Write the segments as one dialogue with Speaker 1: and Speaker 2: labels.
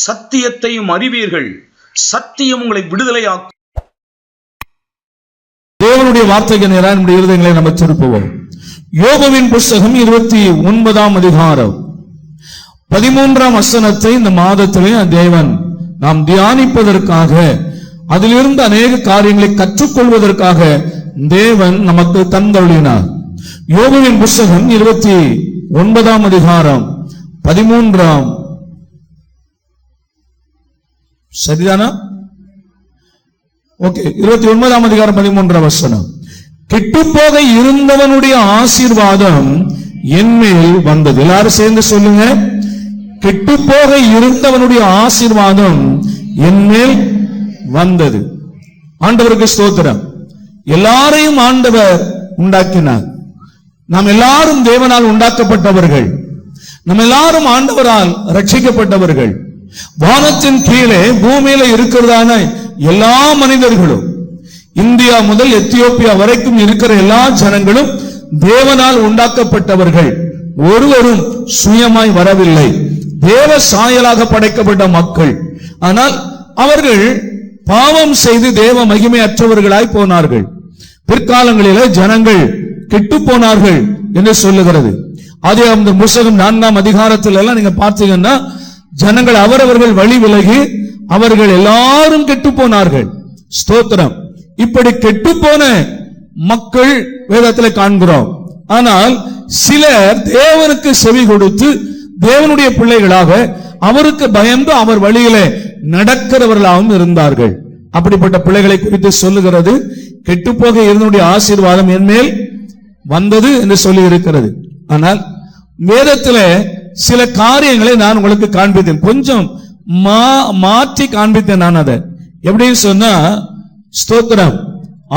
Speaker 1: சத்தியத்தையும் அறிவீர்கள், சத்தியம் உங்களை விடுதலையாக்கும்.
Speaker 2: தேவனுடைய வார்த்தைக்கு நேராக நம்முடைய இருதயங்களை நம்ம திருப்புவோம். யோபுவின் புஸ்தகம் 29ஆம் அதிகாரம் 13ஆம் வசனத்தை இந்த மாதத்திலே தேவன் நாம் தியானிப்பதற்காக, அதிலிருந்து அநேக காரியங்களை கற்றுக்கொள்வதற்காக தேவன் நமக்கு தந்தருளினார். யோபுவின் புஸ்தகம் 29ஆம் அதிகாரம் 13ஆம், சரிதானா? ஓகே, 29ஆம் அதிகாரம் 13ஆம் வசனம். கெட்டுப்போக இருந்தவனுடைய ஆசீர்வாதம் என்மேல் வந்தது. எல்லாரும் சேர்ந்து சொல்லுங்க. கெட்டுப்போக இருந்தவனுடைய ஆசீர்வாதம் என்மேல் வந்தது. ஆண்டவருக்கு ஸ்தோத்திரம். எல்லாரையும் ஆண்டவர் உண்டாக்கினார். நாம் எல்லாரும் தேவனால் உண்டாக்கப்பட்டவர்கள். நம்ம எல்லாரும் ஆண்டவரால் ரட்சிக்கப்பட்டவர்கள். வானத்தின் கீழே பூமியில இருக்கிறதான எல்லா மனிதர்களும், இந்தியா முதல் எத்தியோப்பியா வரைக்கும் இருக்கிற எல்லா ஜனங்களும் தேவனால் உண்டாக்கப்பட்டவர்கள். ஒருவரும் சுயமாய் வரவில்லை. தேவ சாயலாக படைக்கப்பட்ட மக்கள். ஆனால் அவர்கள் பாவம் செய்து தேவ மகிமையற்றவர்களாய் போனார்கள். பிற்காலங்களிலே ஜனங்கள் கெட்டு போனார்கள் என்று சொல்லுகிறது. அதே அந்த புத்தகம் 4ஆம் அதிகாரத்தில் எல்லாம் நீங்க பார்த்தீங்கன்னா, ஜனங்கள் அவரவர்கள் வழி விலகி அவர்கள் எல்லாரும் கெட்டு போனார்கள். ஸ்தோத்திரம். இப்படி கெட்டு போன மக்கள் வேதத்தில் காண்கிறோம். ஆனால் சிலர் தேவனுக்கு செவி கொடுத்து தேவனுடைய பிள்ளைகளாக அவருக்கு பயந்து அவர் வழியிலே நடக்கிறவர்களாகவும் இருந்தார்கள். அப்படிப்பட்ட பிள்ளைகளை குறித்து சொல்லுகிறது. கெட்டுப்போக இருந்தனுடைய ஆசீர்வாதம் என்மேல் வந்தது என்று சொல்லி இருக்கிறது. ஆனால் வேதத்தில் சில காரியங்களை நான் உங்களுக்கு காண்பித்தேன். கொஞ்சம் மாற்றி காண்பித்தேன். நான் அதை எப்படின்னு சொன்னா, ஸ்தோத்திரம்,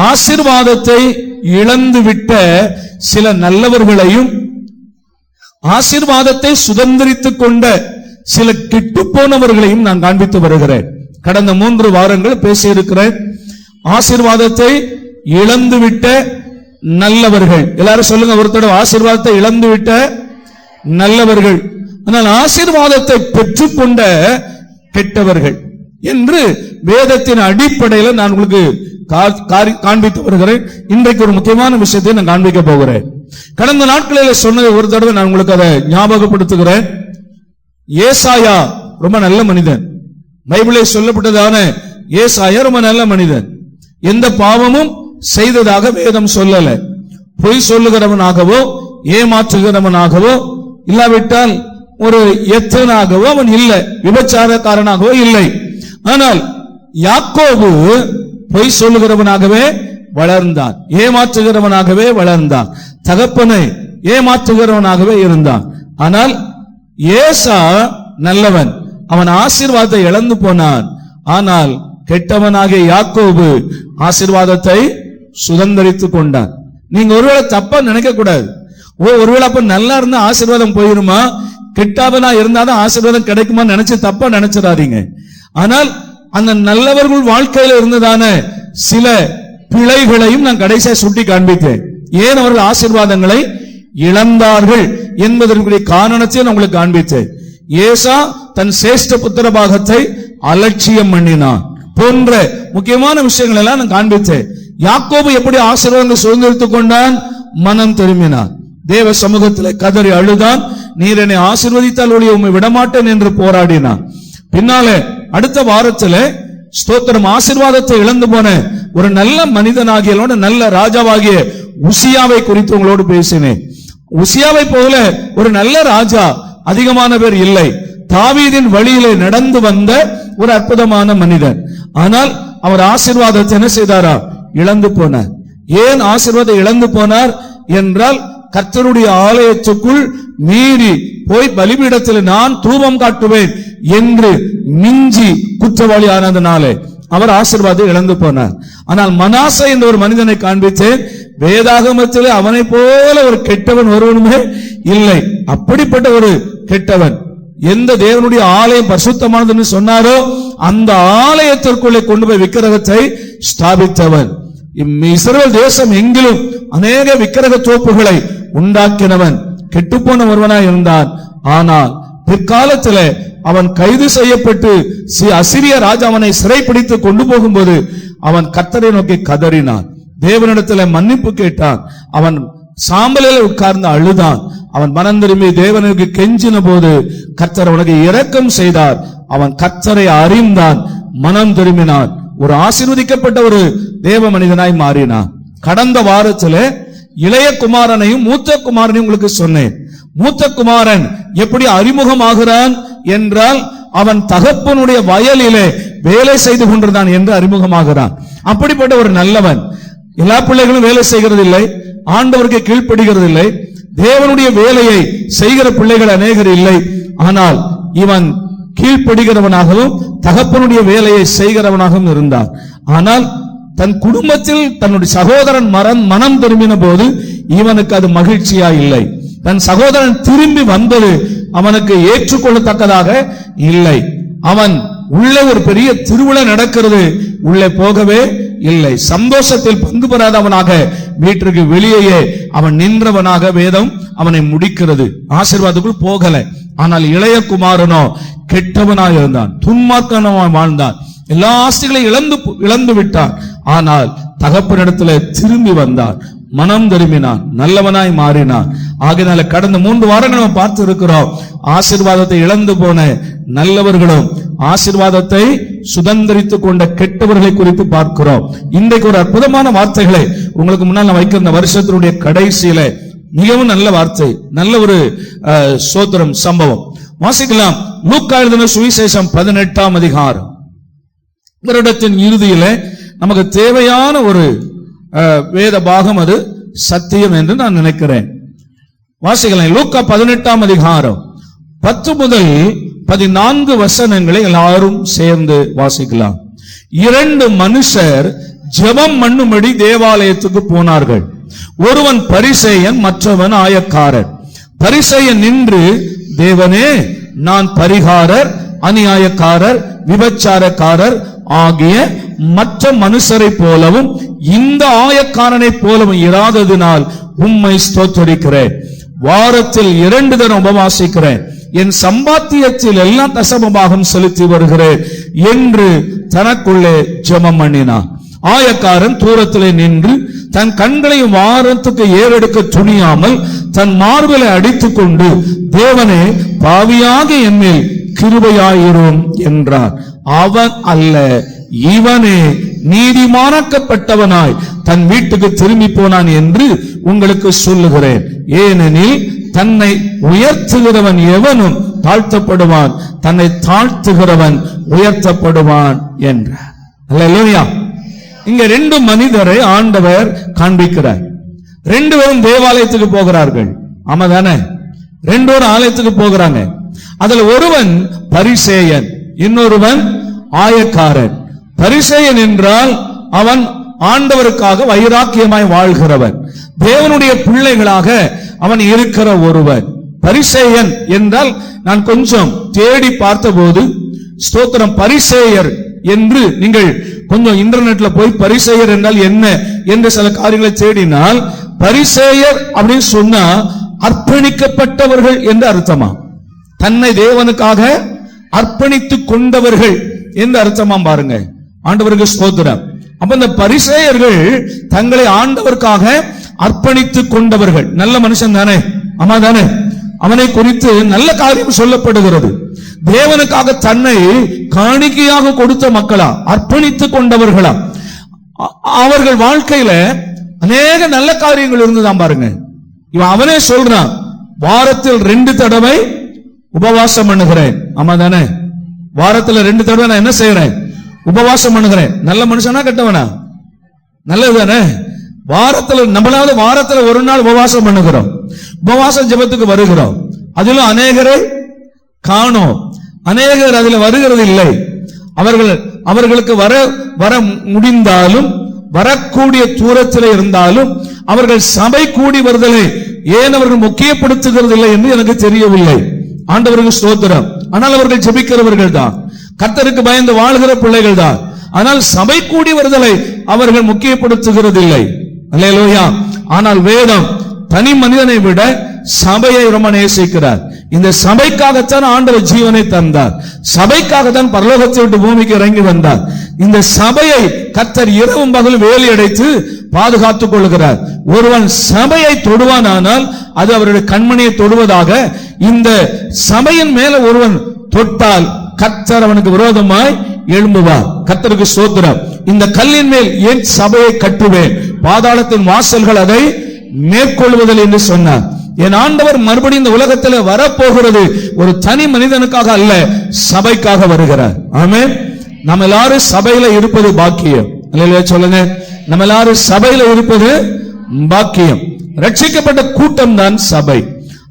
Speaker 2: ஆசீர்வாதத்தை இழந்துவிட்ட சில நல்லவர்களையும் ஆசீர்வாதத்தை சுதந்திரித்துக் கொண்ட சில கெட்டு போனவர்களையும் நான் காண்பித்து வருகிறேன். கடந்த 3 வாரங்கள் பேசியிருக்கிறேன். ஆசீர்வாதத்தை இழந்துவிட்ட நல்லவர்கள். எல்லாரும் சொல்லுங்க ஒரு தடவை, ஆசீர்வாதத்தை இழந்துவிட்ட நல்லவர்கள். ஆனால் ஆசீர்வாதத்தை பெற்றுக்கொண்ட கெட்டவர்கள் என்று வேதத்தின் அடிப்படையில் நான் உங்களுக்கு காண்பித்து வருகிறேன். இன்றைக்கு ஒரு முக்கியமான விஷயத்தை நான் காண்பிக்க போகிறேன். கடந்த நாட்களில் சொன்னதை ஒரு தடவை நான் உங்களுக்கு அதை ஞாபகப்படுத்துகிறேன். ஏசாயா ரொம்ப நல்ல மனிதன். பைபிளில் சொல்லப்பட்டதான ஏசாயா ரொம்ப நல்ல மனிதன். எந்த பாவமும் செய்ததாக வேதம் சொல்லல. பொய் சொல்லுகிறவனாகவோ ஏமாற்றுகிறவனாகவோ இல்லாவிட்டால் ஒரு எத்தனாகவோ அவன் இல்லை, விபச்சாரக்காரனாகவோ இல்லை. ஆனால் யாக்கோபு பொய் சொல்லுகிறவனாகவே வளர்ந்தான், ஏமாற்றுகிறவனாகவே வளர்ந்தான், தகப்பனை ஏமாற்றுகிறவனாகவே இருந்தான். ஆனால் ஏசா நல்லவன், அவன் ஆசீர்வாதத்தை இழந்து போனான். ஆனால் கெட்டவனாகிய யாக்கோபு ஆசீர்வாதத்தை சுதந்திரித்துக் கொண்டான். நீங்க ஒருவேளை தப்பா நினைக்க கூடாது. ஒருவேளை அப்ப நல்லா இருந்தா ஆசீர்வாதம் போயிருமா, கெட்டாவனா இருந்தாதான் ஆசீர்வாதம் கிடைக்குமா நினைச்சு தப்பா நினைச்சிடாதீங்க. ஆனால் அந்த நல்லவர்கள் வாழ்க்கையில இருந்ததான சில பிழைகளையும் நான் கடைசியா சுட்டி காண்பித்தேன். ஏன் அவர்கள் ஆசீர்வாதங்களை இழந்தார்கள் என்பதற்குரிய காரணத்தை நான் உங்களுக்கு காண்பித்தேன். ஏசா தன் சேஷ்ட புத்திர பாகத்தை அலட்சியம் பண்ணினான் போன்ற முக்கியமான விஷயங்கள் எல்லாம் நான் காண்பித்தேன். யாக்கோபு எப்படி ஆசீர்வாதங்களை சுதந்திரித்துக் கொண்டான், மனம் திரும்பினான், தேவ சமூகத்தில் கதறி அழுதான், நீர் என்னை ஆசீர்வதித்தால் ஒழிய உம்மை விடமாட்டேன் என்று போராடினான். பின்னாலே அடுத்த வாரத்தில் ஸ்தோத்திரம், ஆசீர்வாதத்தை இழந்து போன ஒரு நல்ல மனிதனாகிய நல்ல ராஜாவாகிய உசியாவை குறித்து உங்களோடு பேசினேன். உசியாவை போல ஒரு நல்ல ராஜா அதிகமான பேர் இல்லை. தாவீதின் வழியிலே நடந்து வந்த ஒரு அற்புதமான மனிதன். ஆனால் அவர் ஆசீர்வாதத்தை என்ன செய்தாரா, இழந்து போனார். ஏன் ஆசீர்வாதத்தை இழந்து போனார் என்றால், கர்த்தருடைய ஆலயத்துக்குள் மீறி போய் பலிபீடத்தில் நான் தூபம் காட்டுவேன் என்று மிஞ்சி குற்றவாளி ஆனதுனாலே அவர் ஆசீர்வாதத்தை இழந்து போனார். ஆனால் மனாசே என்ற ஒரு மனிதனை காண்பித்தேன். வேதாகமத்தில் அவனை போல ஒரு கெட்டவன் ஒருவனுமே இல்லை. அப்படிப்பட்ட ஒரு கெட்டவன் எந்த தேவனுடைய ஆலயம் பரிசுத்தமானது சொன்னாரோ அந்த ஆலயத்திற்குள்ளே கொண்டு போய் விக்கிரகத்தை ஸ்தாபித்தவன். இஸ்ரவேல் தேசம் எங்கிலும் அநேக விக்கிரக தோப்புகளை உண்டாக்கினவன் கெட்டுப்போன ஒருவனாய் இருந்தான். ஆனால் பிற்காலத்தில் அவன் கைது செய்யப்பட்டு அசிரிய ராஜா அவனை சிறைப்பிடித்து கொண்டு போகும்போது அவன் கர்த்தரை நோக்கி கதறினான், தேவனிடத்துல மன்னிப்பு கேட்டான். அவன் சாம்பலில் உட்கார்ந்து அழுதான். அவன் மனம் திரும்பி தேவனுக்கு கெஞ்சின போது கர்த்தர் அவனுக்கு இரக்கம் செய்தார். அவன் கர்த்தரை அறிந்தான், மனம் திரும்பினான், ஒரு ஆசீர்வதிக்கப்பட்ட ஒரு தேவ மனிதனாய் மாறினான். கடந்த வாரத்துல இளைய குமாரனையும் மூத்த குமாரனையும் உங்களுக்கு சொன்னேன். மூத்த குமாரன் எப்படி அறிமுகமாகிறான் என்றால், அவன் தகப்பனுடைய வயலிலே வேலை செய்து கொண்டிருந்தான் என்று அறிமுகமாகிறான். அப்படிப்பட்ட ஒரு நல்லவன். எல்லா பிள்ளைகளும் வேலை செய்கிறது இல்லை, ஆண்டவருக்கு கீழ்ப்படுகிறது இல்லை, தேவனுடைய வேலையை செய்கிற பிள்ளைகள் அநேகர் இல்லை. ஆனால் இவன் கீழ்ப்படுகிறவனாகவும் தகப்பனுடைய வேலையை செய்கிறவனாகவும் இருந்தான். ஆனால் தன் குடும்பத்தில் தன்னுடைய சகோதரன் மனம் திரும்பின போது இவனுக்கு அது மகிழ்ச்சியா இல்லை. தன் சகோதரன் திரும்பி வந்தது அவனுக்கு ஏற்றுக்கொள்ளத்தக்கதாக இல்லை. அவன் உள்ளே ஒரு பெரிய திருவிழா நடக்கிறது, உள்ளே போகவே இல்லை. சந்தோஷத்தில் பங்கு பெறாதவனாக வீட்டிற்கு வெளியே அவன் நின்றவனாக வேதம் அவனை முடிக்கிறது. ஆசீர்வாதத்துக்குள் போகல. ஆனால் இளைய குமாரனோ கெட்டவனாக இருந்தான், துன்மார்க்கனாய் வாழ்ந்தான், எல்லா ஆஸ்திகளையும் இழந்து விட்டான். ஆனால் தகப்பனிடத்துல திரும்பி வந்தான், மனம் திரும்பினான், நல்லவனாய் மாறினான். ஆகையினால கடந்த 3 வாரங்கள் நம்ம பார்த்து இருக்கிறோம். ஆசீர்வாதத்தை இழந்து போன நல்லவர்களும் ஆசீர்வாதத்தை சுதந்திரித்துக் கொண்ட கெட்டவர்களை குறித்து பார்க்கிறோம். இன்றைக்கு ஒரு அற்புதமான வார்த்தைகளை உங்களுக்கு முன்னால் நான் வைக்கிற இந்த வருஷத்தினுடைய கடைசியில மிகவும் நல்ல வார்த்தை, நல்ல ஒரு சோத்திரம் சம்பவம் வாசிக்கலாம். லூக்கா எழுதின சுவிசேஷம் 18ஆம் அதிகாரம். வருடத்தின் இறுதியில நமக்கு தேவையான ஒரு வேத பாகம், அது சத்தியம் என்று நான் நினைக்கிறேன். வாசிக்கலாம். லூக்கா 18ஆம் அதிகாரம் 10 முதல் 14 வசனங்களை எல்லாரும் சேர்ந்து வாசிக்கலாம். 2 மனுஷர் ஜெபம் பண்ணும்படி தேவாலயத்துக்கு போனார்கள். ஒருவன் பரிசேயன், மற்றவன் ஆயக்காரர். பரிசேயன் நின்று, தேவனே, நான் பரிகாரர், அநியாயக்காரர், விபச்சாரக்காரர் ஆகிய மற்ற மனுஷரை போலவும் இந்த ஆயக்காரனை போலவும் இராததினால் உம்மை ஸ்தோத்தரிக்கிறேன். வாரத்தில் 2 தரம் உபவாசிக்கிறேன். என் சம்பாத்தியத்தில் எல்லாம் தசமபாகம் செலுத்தி வருகிறேன் என்று தனக்குள்ளே ஜெபம் பண்ணினான். ஆயக்காரன் தூரத்திலே நின்று தன் கண்களையும் வாரத்துக்கு ஏறெடுக்க துணியாமல் தன் மார்பிலை அடித்துக் கொண்டு, தேவனே, பாவியாக என்மேல் கிருபையாயிரும் என்றார். அவன் அல்ல, இவனே நீதிமானாக்கப்பட்டவனாய் தன் வீட்டுக்கு திரும்பி போனான் என்று உங்களுக்கு சொல்லுகிறேன். ஏனெனில் தன்னை உயர்த்துகிறவன் எவனும் தாழ்த்தப்படுவான், தன்னை தாழ்த்துகிறவன் உயர்த்தப்படுவான் என்றார். அல்லேலூயா. இங்க 2 மனிதரை ஆண்டவர் காண்பிக்கிறார். 2 பேரும் தேவாலயத்துக்கு போகிறார்கள். ஆமா தானே? 2 பேரும் ஆலயத்துக்கு போகிறாங்க. அதுல ஒருவன் பரிசேயன், இன்னொருவன் ஆயக்காரன். பரிசேயன் என்றால் அவன் ஆண்டவருக்காக வைராக்கியமாய் வாழ்கிறவன், தேவனுடைய பிள்ளைகளாக அவன் இருக்கிற ஒருவன். பரிசேயன் என்றால் நான் கொஞ்சம் தேடி பார்த்தபோது, ஸ்தோத்திரம், பரிசேயர் என்று நீங்கள் கொஞ்சம் இன்டர்நெட்ல போய் பரிசேயர் என்றால் என்ன என்று சில காரியங்களை தேடினால், பரிசேயர் அப்படின்னு சொன்னா அர்ப்பணிக்கப்பட்டவர்கள் என்று அர்த்தமா, தன்னை தேவனுக்காக அர்ப்பணித்துக் கொண்டவர்கள் என்று அர்த்தமா. பாருங்க, ஆண்டவருக்கு ஸ்தோத்திரம். அப்ப இந்த பரிசேயர்கள் தங்களை ஆண்டவருக்காக அர்ப்பணித்துக் கொண்டவர்கள். நல்ல மனுஷன் தானே? ஆமா தானே? அவனை குறித்து நல்ல காரியம் சொல்லப்படுகிறது. தேவனுக்காக தன்னை காணிக்கையாக கொடுத்த மக்களா, அர்ப்பணித்துக் கொண்டவர்களா. அவர்கள் வாழ்க்கையில அநேக நல்ல காரியங்கள் இருந்துதான். பாருங்க, இவன் அவனே சொல்றான், வாரத்தில் 2 தடவை உபவாசம் பண்ணுகிறேன். ஆமா தானே? வாரத்தில் 2 தடவை நான் என்ன செய்யறேன்? உபவாசம் பண்ணுகிறேன். நல்ல மனுஷனா கெட்டவனா? நல்லது தானே? வாரத்தில் நம்மளாவது வாரத்தில் 1 நாள் உபவாசம் பண்ணுகிறோம், உபவாச ஜெபத்துக்கு வருகிறோம். அதிலும் அநேகரை காணோம், அநேகர் அதில் வருகிறது இல்லை. அவர்களுக்கு வர முடிந்தாலும், வரக்கூடிய தூரத்தில் இருந்தாலும் அவர்கள் சபை கூடி வருதலை ஏன் அவர்கள் முக்கியப்படுத்துகிறது இல்லை என்று எனக்கு தெரியவில்லை. ஆண்டவருக்கு ஸ்தோத்திரம். ஆனால் அவர்கள் ஜெபிக்கிறவர்கள் தான், கர்த்தருக்கு பயந்து வாழ்கிற பிள்ளைகள் தான். ஆனால் சபை கூடி வருதலை அவர்கள் முக்கியப்படுத்துகிறது இல்லை. அல்லேலூயா. ஆனால் வேதம் தனி மனிதனை விட சபையை ரொம்ப நேசிக்கிறார். இந்த சபைக்காகத்தான் ஆண்டவர் ஜீவனை தந்தார். சபைக்காகத்தான் பரலோகத்தை விட்டு பூமிக்கு இறங்கி வந்தார். இந்த சபையை கர்த்தர் இரவும் பகலும் வேலி அடைத்து பாதுகாத்துக் கொள்கிறார். ஒருவன் சபையை தொடுவானால் அது அவருடைய கண்மணியை தொடுவதாக. இந்த சபையின் மேல ஒருவன் தொட்டால் கர்த்தர் அவனுக்கு விரோதமாய் எழும்புவார். கர்த்தருக்கு ஸ்தோத்திரம். இந்த கல்லின் மேல் என் சபையை கட்டுவேன், பாதாளத்தின் வாசல்கள் அதை மேற்கொள்வதில்லை என்று சொன்னார். என் ஆண்டவர் மறுபடியும் இந்த உலகத்தில் வரப்போகிறது ஒரு தனி மனிதனுக்காக அல்ல, சபைக்காக வருகிறார். ஆமென். நம்ம எல்லாரும் சபையில இருப்பது பாக்கியம். அல்லேலூயா சொல்லுங்க. நம்ம எல்லாரும் சபையில இருப்பது பாக்கியம். ரட்சிக்கப்பட்ட கூட்டம் தான் சபை.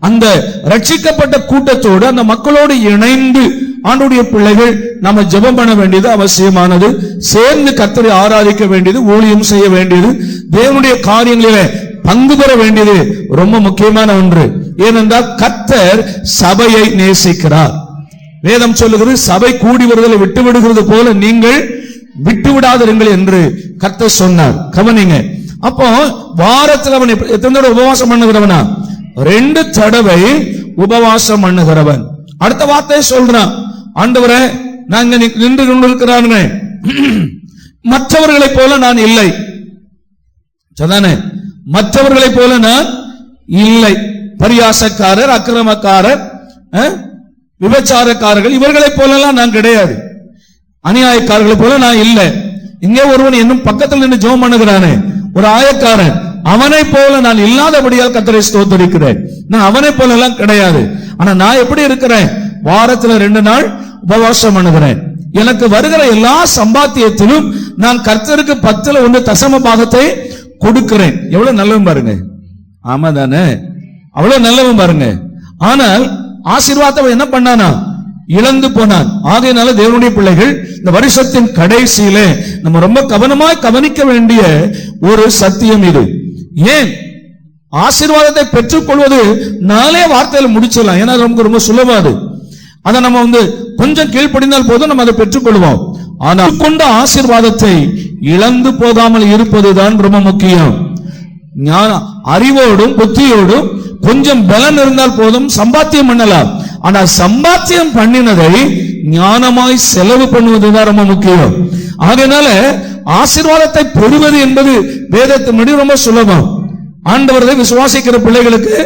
Speaker 2: அந்த ரட்சிக்கப்பட்ட கூட்டத்தோடு அந்த மக்களோடு இணைந்து ஆண்டவருடைய பிள்ளைகள் நாம ஜெபம் பண்ண வேண்டியது அவசியமானது. சேர்ந்து கர்த்தரை ஆராதிக்க வேண்டியது, ஊழியம் செய்ய வேண்டியது, தேவனுடைய காரியங்களிலே பங்கு பெற வேண்டியது ரொம்ப முக்கியமான ஒன்று. ஏனென்றால் கர்த்தர் சபையை நேசிக்கிறார். வேதம் சொல்லுகிறது, சபை கூடி வருதலை விட்டு விடுகிறது போல நீங்கள் விட்டு விடாதிருங்கள் என்று கர்த்தர் சொன்னார். கவனிங்க. அப்போ வாரத்தில் அவன் எத்தனை தடவை உபவாசம் பண்ணுகிறவனா? 2 தடவை உபவாசம் பண்ணுகிறவன். அடுத்த வார்த்தையை சொல்றான், ஆண்டவரே நாங்க நின்று கொண்டிருக்கிறாங்க, மற்றவர்களைப் போல நான் இல்லை. சொன்னானே, மற்றவர்களைப் போல நான் இல்லை. பரியாசக்காரர், அக்கிரமக்காரர், விபச்சாரக்காரர்கள் இவர்களைப் போலலாம் நான் கிடையாது. அநியாயக்காரர்களை போல நான் இல்லை. இங்கே ஒருவன் இன்னும் பக்கத்தில் நின்று ஜெபம் பண்ணுகிறானே, ஒரு ஆயக்காரன், அவனை போல நான் இல்லாதபடியால் கர்த்தரை ஸ்தோத்திரிக்கிறேன். நான் அவனை போல எல்லாம் கிடையாது. ஆனா நான் எப்படி இருக்கிறேன்? வாரத்துல 2 நாள் உபவாசம் பண்ணுகிறேன். எனக்கு வருகிற எல்லா சம்பாத்தியத்திலும் நான் கர்த்தருக்கு 10ல் 1 தசம பாகத்தை கொடுக்கிறேன். எவ்வளவு நல்லவன் பாருங்க. ஆமா தானே? அவ்வளவு நல்லவன் பாருங்க. ஆனால் ஆசீர்வாதத்தை என்ன பண்ணானா? இழந்து போனான். ஆகையினால தேவனுடைய பிள்ளைகள் இந்த வருஷத்தின் கடைசியிலே நம்ம ரொம்ப கவனமாய் கவனிக்க வேண்டிய ஒரு சத்தியம் இது. ஏன் ஆசீர்வாதத்தை பெற்றுக் கொள்வது 4 வார்த்தையில முடிச்சிடலாம். ஏன்னா நமக்கு ரொம்ப சுலபம். அதை நம்ம கொஞ்சம் கீழ்ப்படிந்தால் போதும், நம்ம அதை பெற்றுக் கொள்வோம். ஆனால் கொண்ட ஆசீர்வாதத்தை இழந்து போகாமல் இருப்பதுதான் ரொம்ப முக்கியம். அறிவோடும் புத்தியோடும் கொஞ்சம் பலன் இருந்தால் போதும், சம்பாத்தியம் பண்ணலாம். ஆனால் சம்பாத்தியம் பண்ணினதை ஞானமாய் செலவு பண்ணுவதுதான் ரொம்ப முக்கியம். ஆகையினால ஆசீர்வாதத்தை பெறுவது என்பது வேதத்தின்படி ரொம்ப சுலபம். ஆண்டவரை விசுவாசிக்கிற பிள்ளைகளுக்கு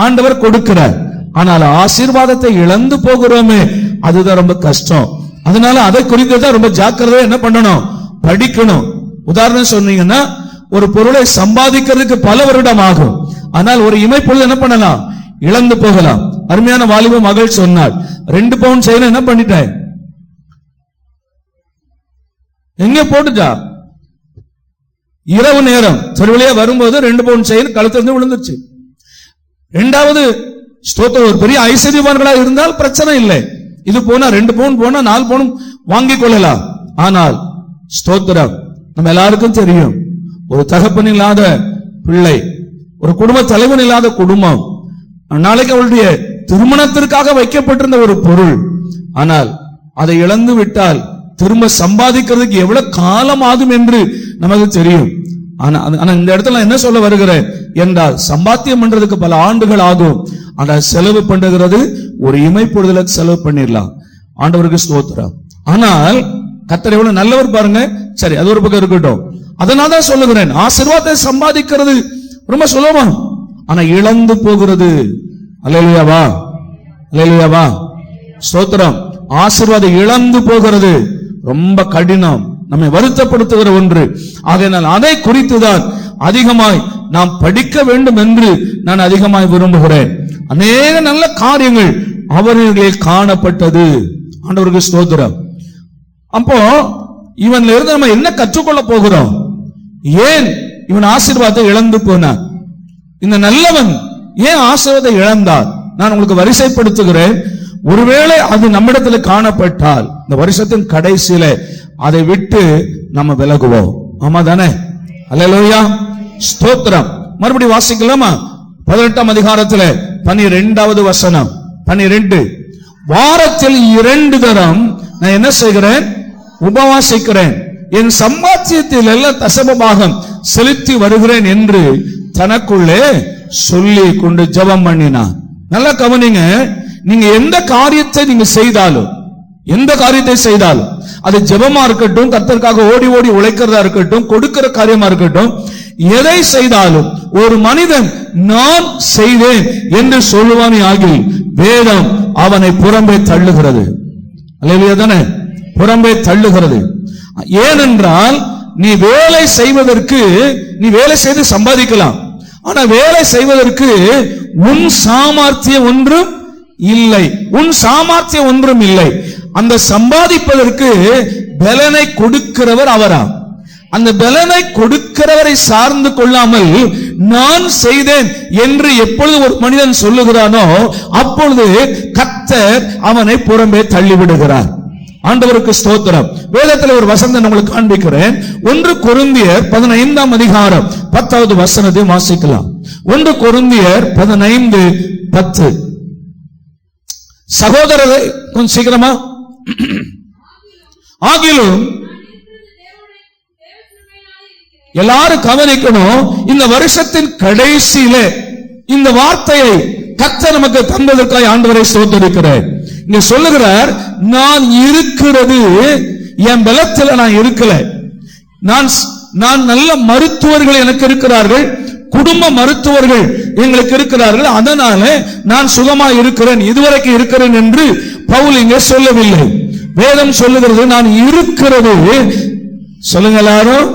Speaker 2: ஆண்டவர் கொடுக்கிறார். ஆனால் ஆசீர்வாதத்தை இழந்து போகிறோமே, அதுதான் ரொம்ப கஷ்டம். அதனால அதை குறித்து தான் ரொம்ப ஜாக்கிரதையா என்ன பண்ணணும்? படிக்கணும். உதாரணம் சொன்னீங்கன்னா, ஒரு பொருளை சம்பாதிக்கிறதுக்கு பல வருடம் ஆகும். ஆனால் ஒரு இமைப்பொழுது என்ன பண்ணலாம்? இழந்து போகலாம். அருமையான வாலிப மகள் சொன்னாள், 2 பவுன் செயின் என்ன பண்ணிட்டேன்? எங்க போட்டுட்டா? இரவு நேரம் திருவிழையா வரும்போது 2 பவுன் செயின் கழுத்திலிருந்து விழுந்துச்சு. 2வது ஸ்தோத்திரம், ஒரு பெரிய ஐஸ்வர்யவான்களா இருந்தால் பிரச்சனை இல்லை. இது போனா 2 பவுன் போனா 4 பவுன் வாங்கிக் கொள்ளலாம். ஆனால் ஸ்தோத்திரம், நம்ம எல்லாருக்கும் தெரியும், ஒரு தகப்பன் இல்லாத பிள்ளை, ஒரு குடும்ப தலைவன் இல்லாத குடும்பம், நாளைக்கு அவளுடைய திருமணத்திற்காக வைக்கப்பட்டிருந்த ஒரு பொருள், ஆனால் அதை இழந்து விட்டால் திரும்ப சம்பாதிக்கிறதுக்கு எவ்வளவு காலம் ஆகும் என்று நமக்கு தெரியும். ஆனா இந்த இடத்துல என்ன சொல்ல வருகிறேன் என்றால், சம்பாத்தியம் பண்றதுக்கு பல ஆண்டுகள் ஆகும். ஆனால் செலவு பண்ணுகிறது ஒரு இமைப்பொழுதுல செலவு பண்ணிடலாம். ஆண்டவருக்கு ஸ்தோத்திரம். ஆனால் கர்த்தர் எவ்வளவு நல்லவர் பாருங்க. சரி, அது ஒரு பக்கம் இருக்கட்டும். அதனால தான் சொல்லுகிறேன், ஆசீர்வாதத்தை சம்பாதிக்கிறது ரொம்ப சுலபம், ஆனா இழந்து போகிறது. அல்லேலூயாவா, அல்லேலூயாவா, ஸ்தோத்திரம். ஆசீர்வாதம் இழந்து போகிறது ரொம்ப கடினம், நம்மை வருத்தப்படுத்துகிற ஒன்று. ஆகையினால் அதை குறித்துதான் அதிகமாய் நாம் படிக்க வேண்டும் என்று நான் அதிகமாய் விரும்புகிறேன். அநேக நல்ல காரியங்கள் அவர்களில் காணப்பட்டது. ஆண்டவருக்கு ஸ்தோத்திரம். அப்போ இவன்ல இருந்து நம்ம என்ன கற்றுக்கொள்ள போகிறோம்? ஏன் இவன் ஆசீர்வாதத்தை இழந்து போனான்? இந்த நல்லவன் ஏன் ஆசீர்வாதத்தை இழந்தார்? நான் உங்களுக்கு வரிசைப்படுத்துகிறேன். ஒருவேளை அது நம்மிடத்தில் காணப்பட்டால் இந்த வருஷத்தின் கடைசியில அதை விட்டு நம்ம விலகுவோம். ஆமா தானே? அல்லேலூயா, ஸ்தோத்திரம். மறுபடியும் வாசிக்கலாமா? 18ஆம் அதிகாரத்துல 12வது வசனம். 12, வாரத்தில் 2 தரம் நான் என்ன செய்கிறேன்? உபவாசிக்கிறேன், என் சம்பாத்தியத்தில் எல்லாம் தசமபாகம் செலுத்தி வருகிறேன் என்று தனக்குள்ளே சொல்லி கொண்டு ஜெபம் பண்ணினான். நல்லா கவனிங்க, நீங்க எந்த காரியத்தை நீங்க செய்தாலும், எந்த காரியத்தை செய்தாலும், அது ஜெபமா இருக்கட்டும், கர்த்தருக்காக ஓடி ஓடி உழைக்கிறதா இருக்கட்டும், கொடுக்கிற காரியமா இருக்கட்டும், எதை செய்தாலும் ஒரு மனிதன் நான் செய்தேன் என்று சொல்லுவானே ஆகில் வேதம் அவனை புறம்பே தள்ளுகிறது. அல்லேலூயா தானே? புறம்பே தள்ளுகிறது. ஏனென்றால் நீ வேலை செய்வதற்கு, நீ வேலை செய்து சம்பாதிக்கலாம், ஆனா வேலை செய்வதற்கு உன் சாமர்த்தியம் ஒன்றும் இல்லை, உன் சாமர்த்தியம் ஒன்றும் இல்லை. அந்த சம்பாதிப்பதற்கு பலனை கொடுக்கிறவர் அவரா? அந்த பலனை கொடுக்கிறவரை சார்ந்து கொள்ளாமல் நான் செய்தேன் என்று எப்பொழுது ஒரு மனிதன் சொல்லுகிறானோ அப்பொழுது கர்த்தர் அவனை புறம்பே தள்ளிவிடுகிறார். ஆண்டவருக்கு ஸ்தோத்திரம். வேதத்தில் ஒரு வசனம் உங்களுக்கு காண்பிக்கிறேன். 1 கொரிந்தியர் 15ஆம் அதிகாரம் 10வது வசனத்தை வாசிக்கலாம். 1 கொரிந்தியர் 15:10. சகோதரரை கொஞ்சம் சீக்கிரமா. ஆகிலும் எல்லாரும் கவனிக்கணும், இந்த வருஷத்தின் கடைசியில இந்த வார்த்தையை கர்த்தர் நமக்கு தந்ததற்காக ஆண்டவரை ஸ்தோத்திரிக்கிறேன். இங்க சொல்லுகிறார், நான் இருக்கிறது என் பலத்தில் நான் இருக்கல, நான் நல்ல மருத்துவர்கள் எனக்கு இருக்கிறார்கள், குடும்ப மருத்துவர்கள் எங்களுக்கு இருக்கிறார்கள், அதனால நான் சுகமா இருக்கிறேன், இதுவரைக்கும் இருக்கிறேன் என்று பவுல் இங்கே சொல்லவில்லை. வேதம் சொல்லுகிறது நான் இருக்கிறது. சொல்லுங்க எல்லாரும்.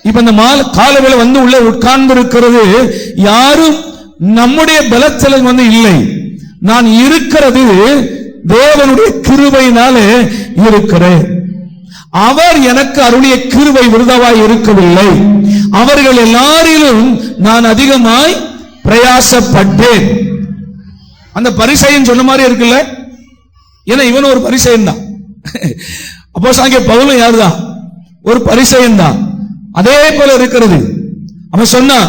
Speaker 2: இப்ப இந்த காலவேளை வந்து உள்ள உட்கார்ந்து இருக்கிறது யாரும் நம்முடைய பலத்தில் இல்லை. நான் இருக்கிறது தேவனுடைய கிருபையினாலே இருக்கிறேன். அவர் எனக்கு அருளிய கிருபை விருதாவாய் இருக்கவில்லை. அவர்கள் எல்லாரிலும் நான் அதிகமாய் பிரயாசப்பட்டேன். அந்த பரிசேயன் சொன்ன மாதிரி இருக்குல்ல, ஏன்னா இவன் ஒரு பரிசேயன் தான். அப்போஸ்தலனாகிய பவுலும் யாருதான்? ஒரு பரிசேயன் தான். அதே போல இருக்கிறது. அவன் சொன்னா,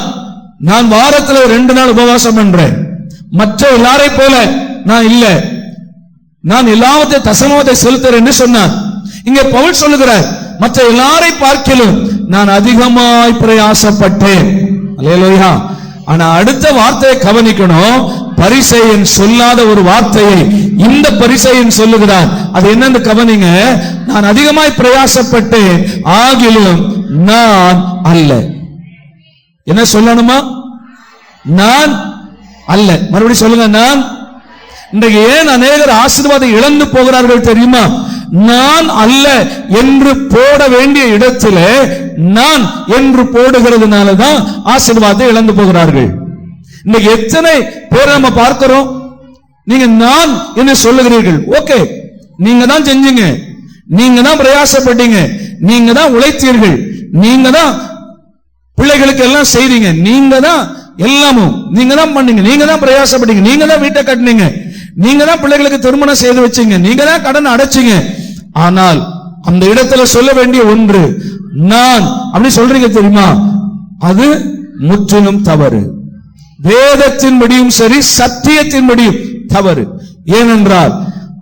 Speaker 2: நான் வாரத்துல 2 நாள் உபவாசம் பண்றேன், மற்ற எல்லாரை போல நான் இல்ல, நான் எல்லாவற்றையும் தசமத்தை செலுத்துறேன் என்று சொன்னான். இங்க பவுல் சொல்லுகிறார், மற்ற எல்லாரை பார்க்கிலும் நான் அதிகமாய் பிரயாசப்பட்டேன். அல்லேலூயா. ஆனா அடுத்த வார்த்தையை கவனிக்கணும். பரிசேயன் சொல்லாத ஒரு வார்த்தையை இந்த பரிசேயன் சொல்லுகிறார். அது என்னன்னு கவனிங்க. நான் அதிகமாய் பிரயாசப்பட்டேன், ஆகிலும் நான் அல்ல. என்ன சொல்லணுமா? நான் அல்ல. மறுபடியும் சொல்லுங்க, நான். இன்றைக்கு ஏன் அநேகர் ஆசீர்வாதம் இழந்து போகிறார்கள் தெரியுமா? நான் அல்ல என்று போட வேண்டிய இடத்திலே நான் என்று போடுகிறதுனாலதான் ஆசீர்வாதத்தை இழந்து போகிறார்கள். இன்னைக்கு எத்தனை பேர் நம்ம பார்க்கிறோம், நீங்க நான் என்று சொல்லுகிறீர்கள். ஓகே, நீங்க தான் செஞ்சீங்க, நீங்க தான் பிரயாசப்பட்டீங்க, நீங்க தான் உழைத்தீர்கள், நீங்க தான் பிள்ளைகளுக்கு எல்லாம் செய்றீங்க, நீங்க தான் எல்லாமும் நீங்க தான் பண்ணீங்க, நீங்க தான் பிரயாசப்பட்டீங்க, நீங்க தான் வீட்டை கட்டினீங்க, நீங்க தான் பிள்ளைகளுக்கு திருமணம் செய்து வச்சீங்க, நீங்க தான் கடன் அடைச்சீங்க. ஆனால் அந்த இடத்துல சொல்ல வேண்டிய ஒன்று நான் அப்படி சொல்றீங்க தெரியுமா? அது முற்றிலும் தவறு. வேதத்தின்படியும் சரி, சத்தியத்தின்படியும் தவறு. ஏனென்றால்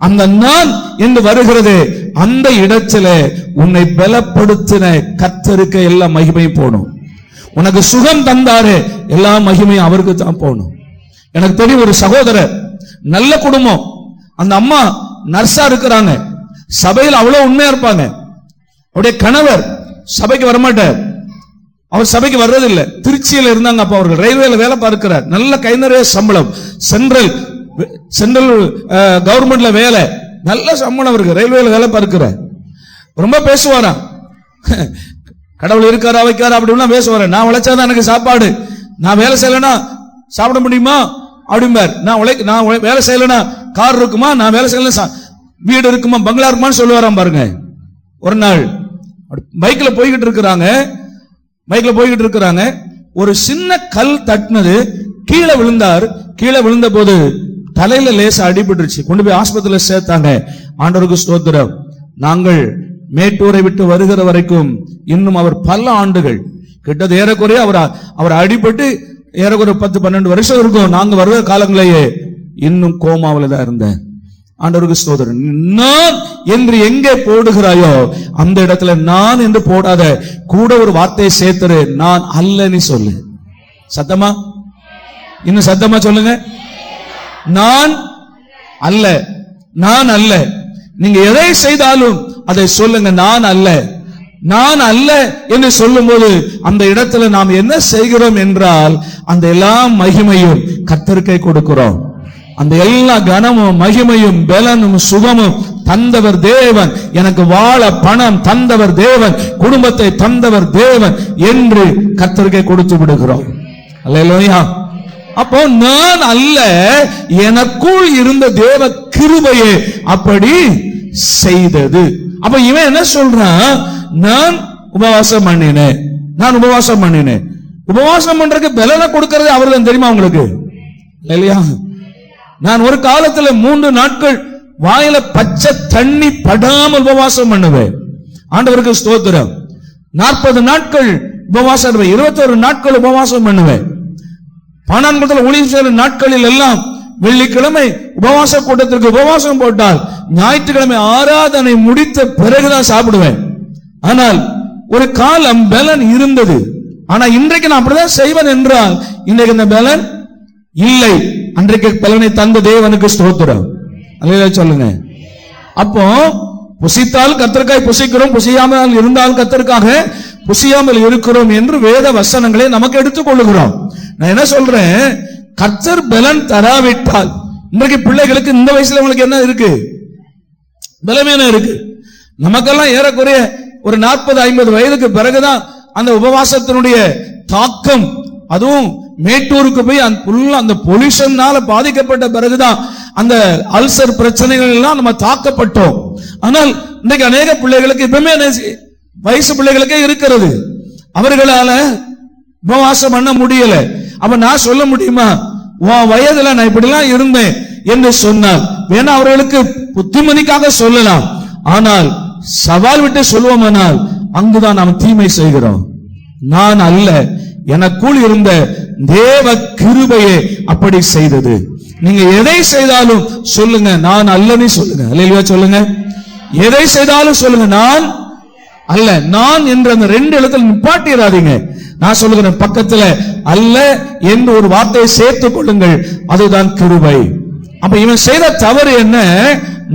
Speaker 2: அந்த நான் என்று வருகிறதே, அந்த இடத்துல உன்னை பலப்படுத்தின கர்த்தருக்கு எல்லா மகிமையும் போகணும். உனக்கு சுகம் தந்தாரே, எல்லா மகிமையும் அவருக்கு தான் போகணும். எனக்கு தெரியும் ஒரு சகோதரர், நல்ல குடும்பம், அந்த அம்மா நர்ஸா இருக்கிறாங்க, சபையில் அவ்வளவு உண்மையா இருப்பாங்க. அவருடைய கணவர் சபைக்கு வரமாட்டார், அவர் சபைக்கு வர்றதில்லை. திருச்சியில இருந்தாங்க, அப்ப அவர்கள் ரயில்வேல வேலை பார்க்கிறார், நல்ல கை நிறைய சம்பளம், சென்ட்ரல் கவர்மெண்ட்ல வேலை, நல்ல சம்பளம் அவருக்கு, ரயில்வேல வேலை பார்க்கிறார். ரொம்ப பேசுவாராம், கடவுள் இருக்காரா வைக்காரா அப்படின்னா பேசுவாரு. நான் உழைச்சாதான் எனக்கு சாப்பாடு, நான் வேலை செய்யலனா சாப்பிட முடியுமா அப்படிம்பார். நான் வேலை செய்யலனா கார் இருக்குமா, நான் வேலை செய்யல வீடு இருக்குமா, பங்களா இருக்குமான்னு சொல்லுவாராம். பாருங்க, ஒரு நாள் பைக்ல போய்கிட்டு இருக்கிறாங்க, ஒரு சின்ன கல் தட்டினது, கீழே விழுந்தார். கீழே விழுந்த போது தலையில லேசா அடிபட்டுருச்சு, கொண்டு போய் ஆஸ்பத்திரியில சேர்த்தாங்க. ஆண்டவருக்கு ஸ்தோத்திரம். நாங்கள் மேட்டூரை விட்டு வருகிற வரைக்கும் இன்னும் அவர் பல ஆண்டுகள், கிட்டத்தட்ட ஏறக்குறைய அவர் அடிபட்டு ஏறக்குறைய 10-12 வருஷம் இருக்கும். நாங்க வருகிற காலங்களையே இன்னும் கோமாவில தான் இருந்தேன். ஆண்டவருக்கு ஸ்தோத்திரம். நான் என்று எங்கே போடுகிறாயோ அந்த இடத்துல நான் என்று போடாத, கூட ஒரு வார்த்தையை சேர்த்துரு, நான் அல்லன்னு சொல்லு. சத்தமா, இன்னும் சத்தமா சொல்லுங்க, நான் அல்ல, நான் அல்ல. நீங்க எதை செய்தாலும் அதை சொல்லுங்க, நான் அல்ல, நான் அல்ல என்று சொல்லும் போது அந்த இடத்துல நாம் என்ன செய்கிறோம் என்றால் அந்த எல்லா மகிமையும் கர்த்தருக்கே கொடுக்கிறோம். அந்த எல்லா கனமும் மகிமையும் பலனும் சுகமும் தந்தவர் தேவன், எனக்கு வாழ பணம் தந்தவர் தேவன், குடும்பத்தை தந்தவர் தேவன் என்று கர்த்தருக்கே கொடுத்து விடுகிறோம். அல்லேலூயா. அப்போ நான் அல்ல, எனக்குள் இருந்த தேவ கிருபையே அப்படி செய்தது. அப்ப இவன் என்ன சொல்றான்? நான் உபவாசம் பண்ணினேன், நான் உபவாசம் பண்ணினேன். உபவாசம் பண்றதுக்கு பலனை கொடுக்கிறது அவர்தான் தெரியுமா உங்களுக்கு? இல்லையா? நான் ஒரு காலத்துல 3 நாட்கள் வாயில பச்சை தண்ணி படாமல் உபவாசம் பண்ணுவேன். ஆண்டவருக்கு ஸ்தோத்திரம். 40 நாட்கள் உபவாசம், 21 நாட்கள் உபவாசம் பண்ணுவேன். பானான்குளத்தில் ஊழியம் செய்கிற நாட்களில் எல்லாம் வெள்ளிக்கிழமை உபவாச கூட்டத்திற்கு உபவாசம் போட்டால் ஞாயிற்றுக்கிழமை ஆராதனை முடித்த பிறகுதான் சாப்பிடுவேன். ஆனால் ஒரு காலம் பலன் இருந்தது. ஆனா இன்றைக்கு நான் அப்படிதான் செய்வேன் என்றால் இன்றைக்கு இந்த பலன் இல்லை. அன்றைக்கு பலனை தந்த தேவனுக்கு ஸ்தோத்திரம். அல்லேலூயா சொல்லுங்க. அப்போ புசித்தால் கர்த்தருக்காய் புசிக்கிறோம், புசியாமல் இருந்தால் கர்த்தருக்காக புசியாமல் இருக்கிறோம் என்று வேத வசனங்களை நமக்கு எடுத்துக் கொள்ளுகிறோம். நான் என்ன சொல்றேன்? கர்த்தர் பலன் தராவிட்டால் இன்றைக்கு பிள்ளைகளுக்கு இந்த வயசுல உங்களுக்கு என்ன இருக்கு? பலமேன இருக்கு. நமக்கெல்லாம் ஏறக்குறைய ஒரு 40-50 வயதுக்கு பிறகுதான் அந்த உபவாசத்தினுடைய தாக்கம், அதுவும் மேட்டூருக்கு போய் அந்த பொல்யூஷனால பாதிக்கப்பட்ட பிறகுதான் அந்த அல்சர் பிரச்சனைகள் எல்லாம் நம்ம தாக்கப்பட்டோம். ஆனால் இன்னைக்கு அநேக பிள்ளைகளுக்கு இப்பவுமே வயசு பிள்ளைகளுக்கே இருக்கிறது. அவர்களால உபவாசம் பண்ண முடியல. அப்ப நான் சொல்ல முடியுமா உன் வயதுல நான் இப்படிலாம் இருந்தேன் என்று சொன்னால் வேணா அவர்களுக்கு புத்திமதிக்காக சொல்லலாம். ஆனால் சவால் விட்டு சொல்வோமானால் அங்குதான் நாம் தீமை செய்கிறோம். நான் அல்ல, எனக்குள் இருந்த தேவ கிருபையே அப்படி செய்தது. நீங்க எதை செய்தாலும் சொல்லுங்க, நான் அல்லன்னு சொல்லுங்க. அல்லேலூயா சொல்லுங்க. எதை செய்தாலும் சொல்லுங்க, நான் அல்ல. நான் என்ற அந்த 2 எழுத்துல நிப்பாட்டிராதீங்க. நான் சொல்லுகிறேன், பக்கத்துல அல்ல என்று ஒரு வார்த்தையை சேர்த்துக் கொள்ளுங்கள், அதுதான் கிருபை. அப்ப இவன் செய்த தவறு என்ன?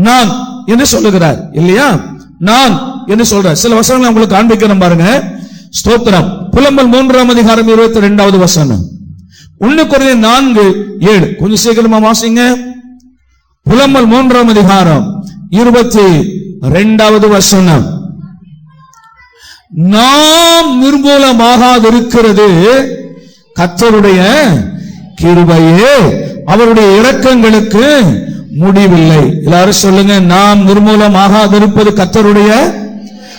Speaker 2: நான் என்று சொல்லுகிறார் இல்லையா? நான் என்று சொல்ற சில வசனங்களை உங்களுக்கு காண்பிக்கிறேன் பாருங்க. ஸ்தோத்திரம். புலம்பல் 3ஆம் அதிகாரம் 22வது வசனம். 1 கொரிந்தியர் 4:7. கொஞ்சம் சீக்கிரமா வாசிங்க. புலம்பல் 3ஆம் அதிகாரம் 22வது வசனம். நாம் நிர்மூலமாகாதிருக்கிறது கர்த்தருடைய கிருபையே, அவருடைய இரக்கங்களுக்கு முடிவில்லை. எல்லாரும் சொல்லுங்க, நாம் நிர்மூலமாகாதிருப்பது கர்த்தருடைய.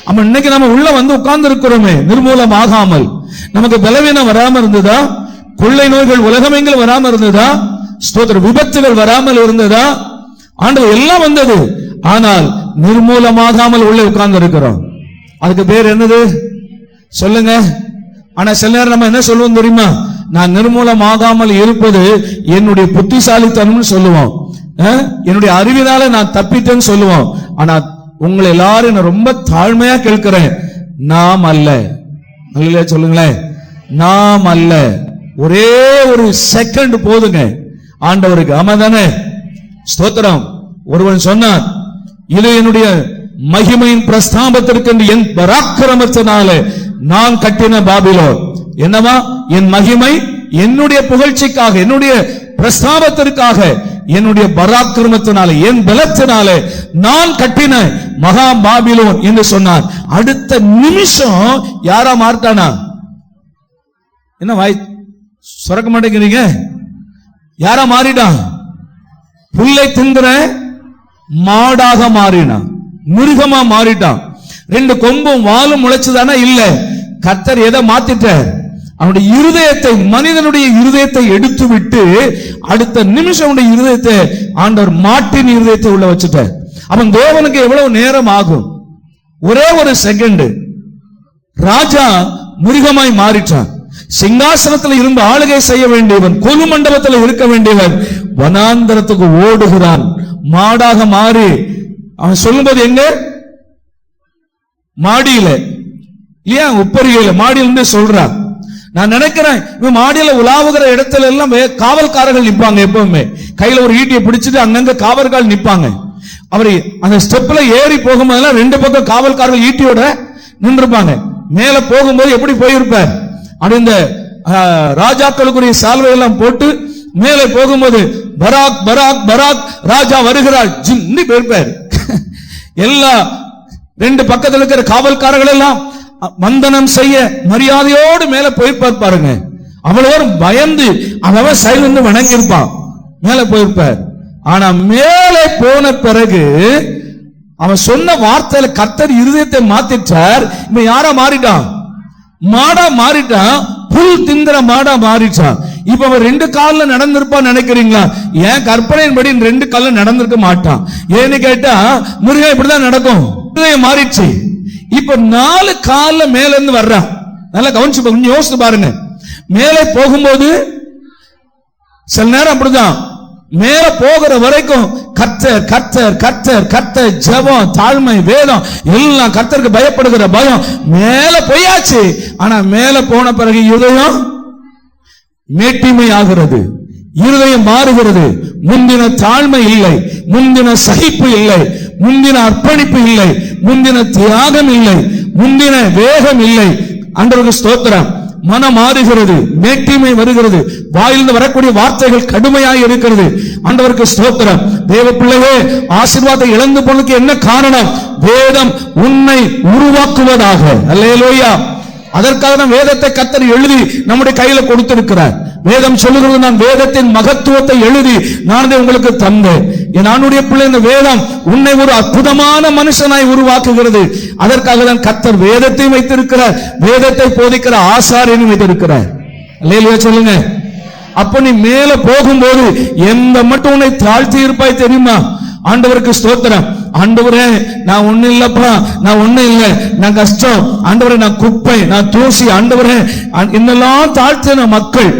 Speaker 2: அப்ப இன்னைக்கு நம்ம உள்ள வந்து உட்கார்ந்து இருக்கிறோமே நிர்மூலமாகாமல், நமக்கு பலவீனம் வராம இருந்ததா? கொள்ளை நோய்கள் உலகமெங்கிலும் வராம இருந்ததா? ஸ்தோத்திர விபத்துகள் வராமல் இருந்ததா? ஆண்டவர் எல்லாம் வந்தது. ஆனால் நிர்மூலமாகாமல் உள்ள உட்கார்ந்து இருக்கிறோம். அதுக்கு பேர் என்னது சொல்லுங்க? ஆனா சில நேரம் நம்ம என்ன சொல்லுவோம் தெரியுமா? நான் நிர்மூலமாகாமல் இருப்பது என்னுடைய புத்திசாலித்தனம்னு சொல்லுவோம், என்னுடைய அறிவினால நான் தப்பிட்டேன்னு சொல்லுவோம். ஆனா உங்களை எல்லாரும் நான் ரொம்ப தாழ்மையா கேட்கிறேன், நாம் அல்ல. அல்ல சொல்லுங்களேன், நாம் அல்ல. ஒரே ஒரு செகண்ட் போதுங்க ஆண்டவருக்கு. ஆமா தானே? ஸ்தோத்திரம். ஒருவன் சொன்னான், இது என்னுடைய மகிமையின் பிரஸ்தாபத்திற்கு என் பராக்கிரமத்தினால நான் கட்டின பாபிலோன். என்னவா? என் மகிமை என்னுடைய புகழ்ச்சிக்காக, என்னுடைய பிரஸ்தாபத்திற்காக, என்னுடைய பராக்கிரமத்தினால, என் பலத்தினால நான் கட்டின மகா பாபிலோன் என்று சொன்னான். அடுத்த நிமிஷம் யாரா மாறிட்டானா? என்ன வாய் சுரக்க மாட்டேங்கிறீங்க? யாரா மாறிட்டான்? புல்லை திங்கிற மாடாக மாறினான், மிருகமா மாறிட்டான். 2 கொம்பும் வாலும் முளைச்சுதானா? இல்ல. கர்த்தர் எதை மாத்திட்டார்? அவனுடைய இருதயத்தை, மனிதனுடைய இருதயத்தை எடுத்து விட்டு அடுத்த நிமிஷம் அவனுடைய இருதயத்தை ஆண்டவர் மாட்டின் இருதயத்தை உள்ள வச்சுட்டார். அவன் தேவனுக்கு எவ்வளவு நேரம் ஆகும்? ஒரே ஒரு செகண்ட். ராஜா மிருகமாய் மாறிட்டான். சிங்காசனத்தில் இருந்து ஆளுகை செய்ய வேண்டியவன், கொலு மண்டபத்தில் இருக்க வேண்டியவன் வனாந்தரத்துக்கு ஓடுகிறான் மாடாக மாறி. அவன் சொல்லும்போது எங்க? மாடியில இல்லையா? உப்பரிகையில மாடியில இருந்து சொல்றான். நான் நினைக்கிறேன் இவன் மாடியில உலாவுகிற இடத்துல எல்லாம் காவல்காரர்கள் நிப்பாங்க. எப்பவுமே கையில ஒரு ஈட்டியை பிடிச்சிட்டு அங்கங்க காவல்காரர்கள் நிப்பாங்க. அவரு அந்த ஸ்டெப்ல ஏறி போகும்போதெல்லாம் ரெண்டு பக்கம் காவல்காரர்கள் ஈட்டியோட நின்றுப்பாங்க. மேல போகும்போது எப்படி போயிருப்பார், அப்படி இந்த ராஜாக்களுக்குரிய சால்வை எல்லாம் போட்டு மேலே போகும்போது பராக் பராக் பராக் ராஜா வருகிறார் ஜிம்னி போயிருப்பார். எல்லா ரெண்டு பக்கத்தில் இருக்கிற காவல்காரர்கள் எல்லாம் வந்தனம் செய்ய மரியாதையோடு மேல போயிருப்பார் பாருங்க. அவ்வளவு பயந்து அவன் சைலந்து வணங்கியிருப்பான், மேல போயிருப்பார். ஆனா மேலே போன பிறகு அவன் சொன்ன வார்த்தையில கர்த்தர் இருதயத்தை மாத்திட்டார். இப்ப யாரா மாறிட்டான், மாடா மாறிட்டான், புல் திங்கிற மாடா மாறிட்டான். இப்ப அவன் ரெண்டு கால்ல நடந்திருப்பான் நினைக்கிறீங்களா? ஏன் கற்பனையின்படி ரெண்டு கால்ல நடந்திருக்க மாட்டான். ஏன்னு கேட்டா முருகன் இப்படிதான் நடக்கும், மாறிடுச்சு. இப்ப 4 கால்ல மேல இருந்து வர்றான். நல்லா கவனிச்சு கொஞ்சம் யோசித்து பாருங்க. மேலே போகும்போது சில நேரம் அப்படிதான், மேல போகிற வரைக்கும் கர்த்தர் கர்த்தர் கர்த்தர் கர்த்தர், ஜெபம், தாழ்மை, வேதம் எல்லாம் கர்த்தருக்கு பயப்படுகிற பயம். மேல போயாச்சு, ஆனா மேல போன பிறகு இருதயம் மேட்டிமை ஆகிறது, இருதயம் மாறுகிறது. முந்தின தாழ்மை இல்லை, முந்தின சகிப்பு இல்லை, முந்தின அர்ப்பணிப்பு இல்லை, முந்தின தியாகம் இல்லை, முந்தின வேகம் இல்லை. ஆண்டவருக்கு ஸ்தோத்திரம். மனம் மாறுகிறது, மேட்டிமை வருகிறது, வாயிலிருந்து வரக்கூடிய வார்த்தைகள் கடுமையாக இருக்கிறது. ஆண்டவருக்கு ஸ்தோத்திரம். தேவ பிள்ளையே, ஆசீர்வாதத்தை இழந்து போனதுக்கு என்ன காரணம்? வேதம் உன்னை உருவாக்குவதாக. அல்லேலூயா. அதற்காக வேதத்தை கர்த்தர் எழுதி நம்முடைய கையில கொடுத்திருக்கிறார். வேதம் சொல்லுகிறது, நான் வேதத்தின் மகத்துவத்தை எழுதி நான் உங்களுக்கு தந்தேன். என்னுடைய பிள்ளை, இந்த வேதம் உன்னை ஒரு அற்புதமான மனுஷனாய் உருவாக்குகிறது. அதற்காக தான் கர்த்தர் வேதத்தை வைத்திருக்கிறார், வேதத்தை போதிக்கிற ஆசாரியனை வைத்திருக்கிறார். அல்லேலூயா சொல்லுங்க. அப்ப நீ மேல போகும்போது எந்த மட்டும் உன்னை தாழ்த்தி இருப்பாய் தெரியுமா? ஆண்டவருக்கு ஸ்தோத்திரம். ஆண்டவரே, நான் ஒண்ணு இல்லப்பா, நான் ஒண்ணு இல்ல, நான் கஷ்டம், ஆண்டவரே நான் குப்பை, நான் தூசி, ஆண்டவரே இன்னெல்லாம் தாழ்த்தின மக்கள்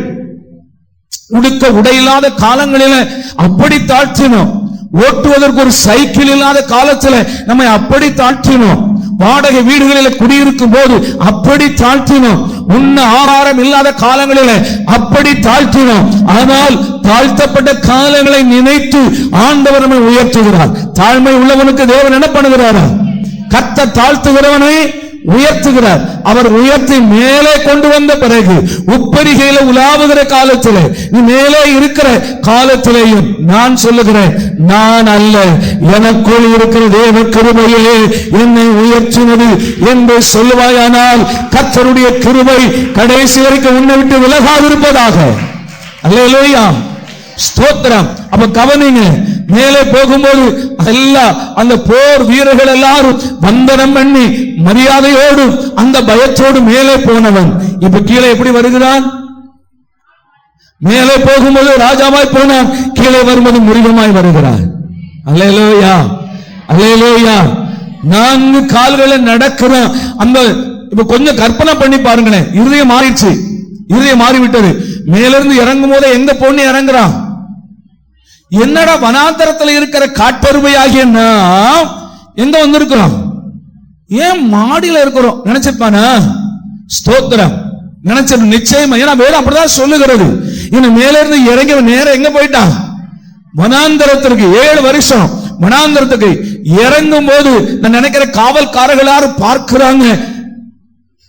Speaker 2: உடுக்க உடையில்லாத காலங்களில அப்படி தாழ்த்தினோம். ஓட்டுவதற்கு ஒரு சைக்கிள் இல்லாத காலத்துல நம்மை அப்படி தாழ்த்தினோம். வாடகை வீடுகளில் குடியிருக்கும் போது அப்படி தாழ்த்தினோம். உண்ண ஆகாரம் இல்லாத காலங்களில் அப்படி தாழ்த்தினோம். ஆனால் தாழ்த்தப்பட்ட காலங்களை நினைத்து ஆண்டவர் நம்மை உயர்த்துகிறார். தாழ்மை உள்ளவனுக்கு தேவன் என்ன பண்ணுகிறாரா? கர்த்தர் தாழ்த்துகிறவனை உயர்த்துகிறார். அவர் உயர்த்தி மேலே கொண்டு வந்த பிறகு உப்பரிகையில உலாவுகிற காலத்திலே, நீ மேலே இருக்கிற காலத்திலேயும் நான் சொல்லுகிறேன், நான் அல்ல, எனக்குள் இருக்கிற தேவ கிருபையே என்னை உயர்த்தினது என்று சொல்லுவாயானால் கர்த்தருடைய கிருபை கடைசி வரைக்கும் உன்னை விட்டு விலகாதிருப்பதாக. அல்லேலூயா, ஸ்தோத்திரம். அப்ப கவனிங்க, மேலே போகும்போது எல்லாம் அந்த போர் வீரர்கள் எல்லாரும் வந்தனம் பண்ணி மரியாதையோடு அந்த பயத்தோடு மேலே போனவன் இப்ப கீழே எப்படி வருகிறான்? மேலே போகும்போது ராஜாவாய் போனான், கீழே வரும்போது மிருகமாய் வருகிறான். அல்லேலூயா, அல்லேலூயா. 4 கால்களை நடக்கிறான். அந்த இப்ப கொஞ்சம் கற்பனை பண்ணி பாருங்களேன். இருதயம் மாறிடுச்சு, இருதயம் மாறிவிட்டது. மேலிருந்து இறங்கும் போது எங்க பொண்ணு இறங்குறான்? என்னடா வனாந்தரத்தில் இருக்கிற காட்டருமையாகிய நாம் எங்க வந்திருக்கிறோம்? ஏன் மாடியில இருக்கிறோம் நினைச்சிருப்பானா? ஸ்தோத்திரம். நினைச்சது நிச்சயமா. ஏன்னா வேதம் அப்படிதான் சொல்லுகிறது. இன்னும் மேல இருந்து இறங்கி நேரம் எங்க போயிட்டான்? வனாந்தரத்திற்கு. 7 வருஷம் வனாந்தரத்துக்கு இறங்கும் போது நான் நினைக்கிற காவல்காரர்கள் யாரும் பார்க்கிறாங்க.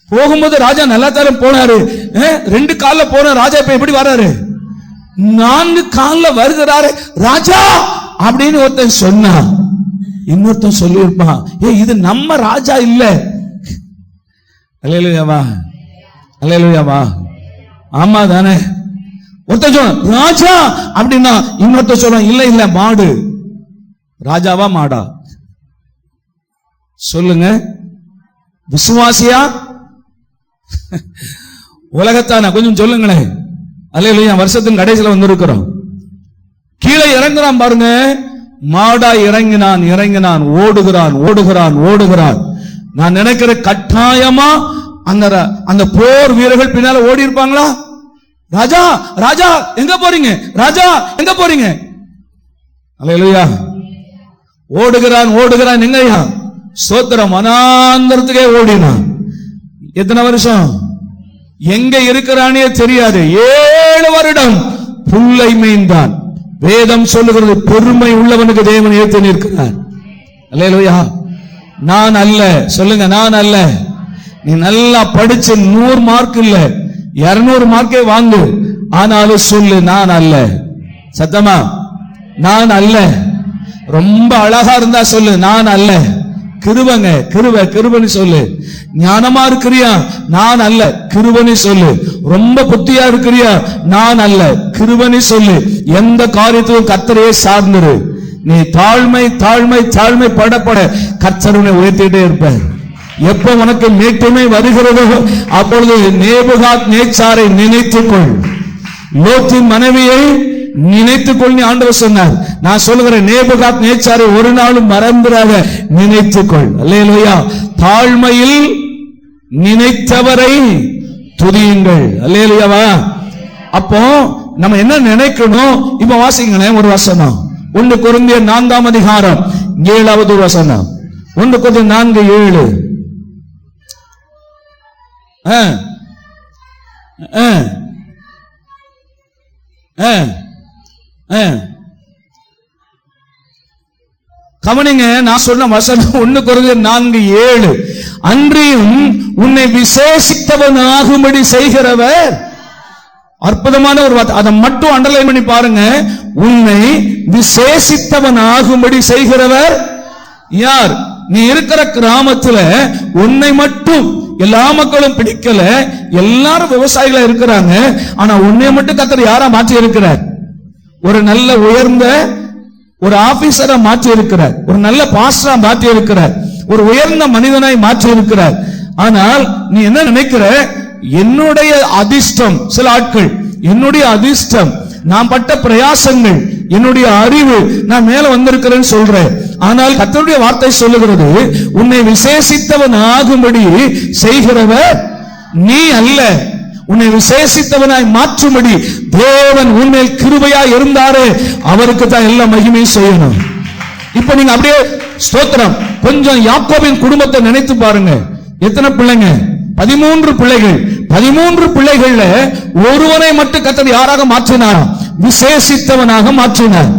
Speaker 2: போகும்போது ராஜா நல்லா தரம் போனாரு, 2 கால்ல போன ராஜா இப்ப எப்படி வர்றாரு? 4 கால்ல வருகிறாரு ராஜா அப்படின்னு ஒருத்தன் சொன்னா, இன்னொருத்தன் சொல்லியிருப்பான், இது நம்ம ராஜா இல்ல. அல்லேலூயாவா, அல்லேலூயாவா. ஆமா தானே? ஒருத்தன் சொன்ன ராஜா அப்படின்னா இன்னொருத்தன் சொல்ல இல்ல இல்ல மாடு. ராஜாவா மாடா? சொல்லுங்க. விசுவாசியா உலகத்தான? கொஞ்சம் சொல்லுங்களேன். அல்லேலூயா. வருஷத்தின் கடைசியில வந்திருக்கிறோம். கீழே இறங்குறான் பாருங்க. மாடா இறங்கினான், இறங்கினான், ஓடுகிறான், ஓடுகிறான், ஓடுகிறான். நான் நினைக்கிற கட்டாயமா அந்த போர் வீரர்கள் பின்னால ஓடி இருப்பாங்களா? ராஜா ராஜா எங்க போறீங்க? ராஜா எங்க போறீங்க? அல்லேலூயா. ஓடுகிறான், ஓடுகிறான். எங்கயா? ஸ்தோத்திரம். வனாந்தரத்துக்கே ஓடினான். எத்தனை வருஷம்? எங்க இருக்கிறானே தெரியாது. 7 வருடம் புல்லை மேய்ந்தான். வேதம் சொல்லுகிறது, பெருமை உள்ளவனுக்கு தேவன் ஏத்து நிற்கிறார். அல்லேலூயா. நான் அல்ல, சொல்லுங்க, நான் அல்ல. நீ நல்லா படிச்சு 100 மார்க் இல்ல 200 மார்க்கே வாங்கு, ஆனாலும் சொல்லு, நான் அல்ல. சத்தமா, நான் அல்ல. ரொம்ப அழகா இருந்தா சொல்லு, நான் அல்ல. கிருபங்க, கிருபன்னு சொல்லு. ஞானமா இருக்கிறியா, நான் அல்ல, கிருபன்னு சொல்லு. ரொம்ப புத்தியா இருக்கிறியா, நான் அல்ல, கிருபன்னு சொல்லு. எந்த காரியத்தையும் கர்த்தரையே சார்ந்துரு. நீ தாழ்மை தாழ்மை தாழ்மை படப்பட கர்த்தர் உன்னை உயர்த்திட்டே இருப்பார். எப்ப உனக்கு மேட்டுமை வருகிறதோ அப்பொழுது நேபுகாத் நேச்சாரை நினைத்துக்கொள். லோத்தின் மனைவியை நினைத்துக்கொள் ஆண்டவர் சொன்னார். நான் சொல்லுகிறேன், நேபுகாத் நேச்சாரை ஒரு நாளும் மறந்துடாத நினைத்துக்கொள். அல்லேலூயா. தாழ்மையில் நினைத்தவரை துதியுங்கள். அல்லேலூயாவா. அப்போ நம்ம என்ன நினைக்கணும்? இப்ப வாசிங்களேன் ஒரு வசனம். 1 கொரிந்தியர் 4ஆம் அதிகாரம் 7வது வசனம். 1 கொரிந்தியர் 4:7. கவனிங்க, நான் சொன்ன வசனம் 1 கொரிந்தியர் 4:7. அன்றியும் உன்னை விசேஷித்தவனாகும்படி செய்கிறவர். அற்புதமான ஒரு வார்த்தை, அதை மட்டும் அண்டர்லைன் பண்ணி பாருங்க. உன்னை விசேஷித்தவனாகும்படி செய்கிறவர் யார்? நீ இருக்கிற கிராமத்துல உன்னை மட்டும் எல்லா மக்களும் பிடிக்கல, எல்லாரும் விவசாயிகளா இருக்கிறாங்க, ஆனா உன்னை மட்டும் கர்த்தர் யாரா மாற்றி இருக்கிறார்? ஒரு நல்ல உயர்ந்த ஒரு ஆபீசரா மாற்றி இருக்கிறார், ஒரு நல்ல பாஸ்டரா மாற்றி இருக்கிறார், ஒரு உயர்ந்த மனிதனாய் மாற்றி இருக்கிறார். ஆனால் நீ என்ன நினைக்கிற? என்னுடைய அதிர்ஷ்டம், சில ஆட்கள் என்னுடைய அதிர்ஷ்டம், நான் பட்ட பிரயாசங்கள், என்னுடைய அறிவு, நான் மேல வந்திருக்கிறேன்னு சொல்றேன். ஆனால் கர்த்தருடைய வார்த்தை சொல்லுகிறது, உன்னை விசேஷித்தவன் ஆகும்படி செய்கிறவர் நீ அல்ல, உன்னை விசேஷித்தவனாய் மாற்றும்படி தேவன் உன்மேல் கிருபையாய் இருந்தாரே அவருக்கு தான் எல்லா மகிமையும் செய்யணும். இப்ப நீங்க அப்படியே ஸ்தோத்திரம். கொஞ்சம் யாக்கோபின் குடும்பத்தை நினைத்து பாருங்க. எத்தனை பிள்ளைங்க? 13 பிள்ளைகள். 13 பிள்ளைகள்ல ஒருவனை மட்டும் கர்த்தர் யாராக மாற்றினார்? விசேஷித்தவனாக மாற்றினார்.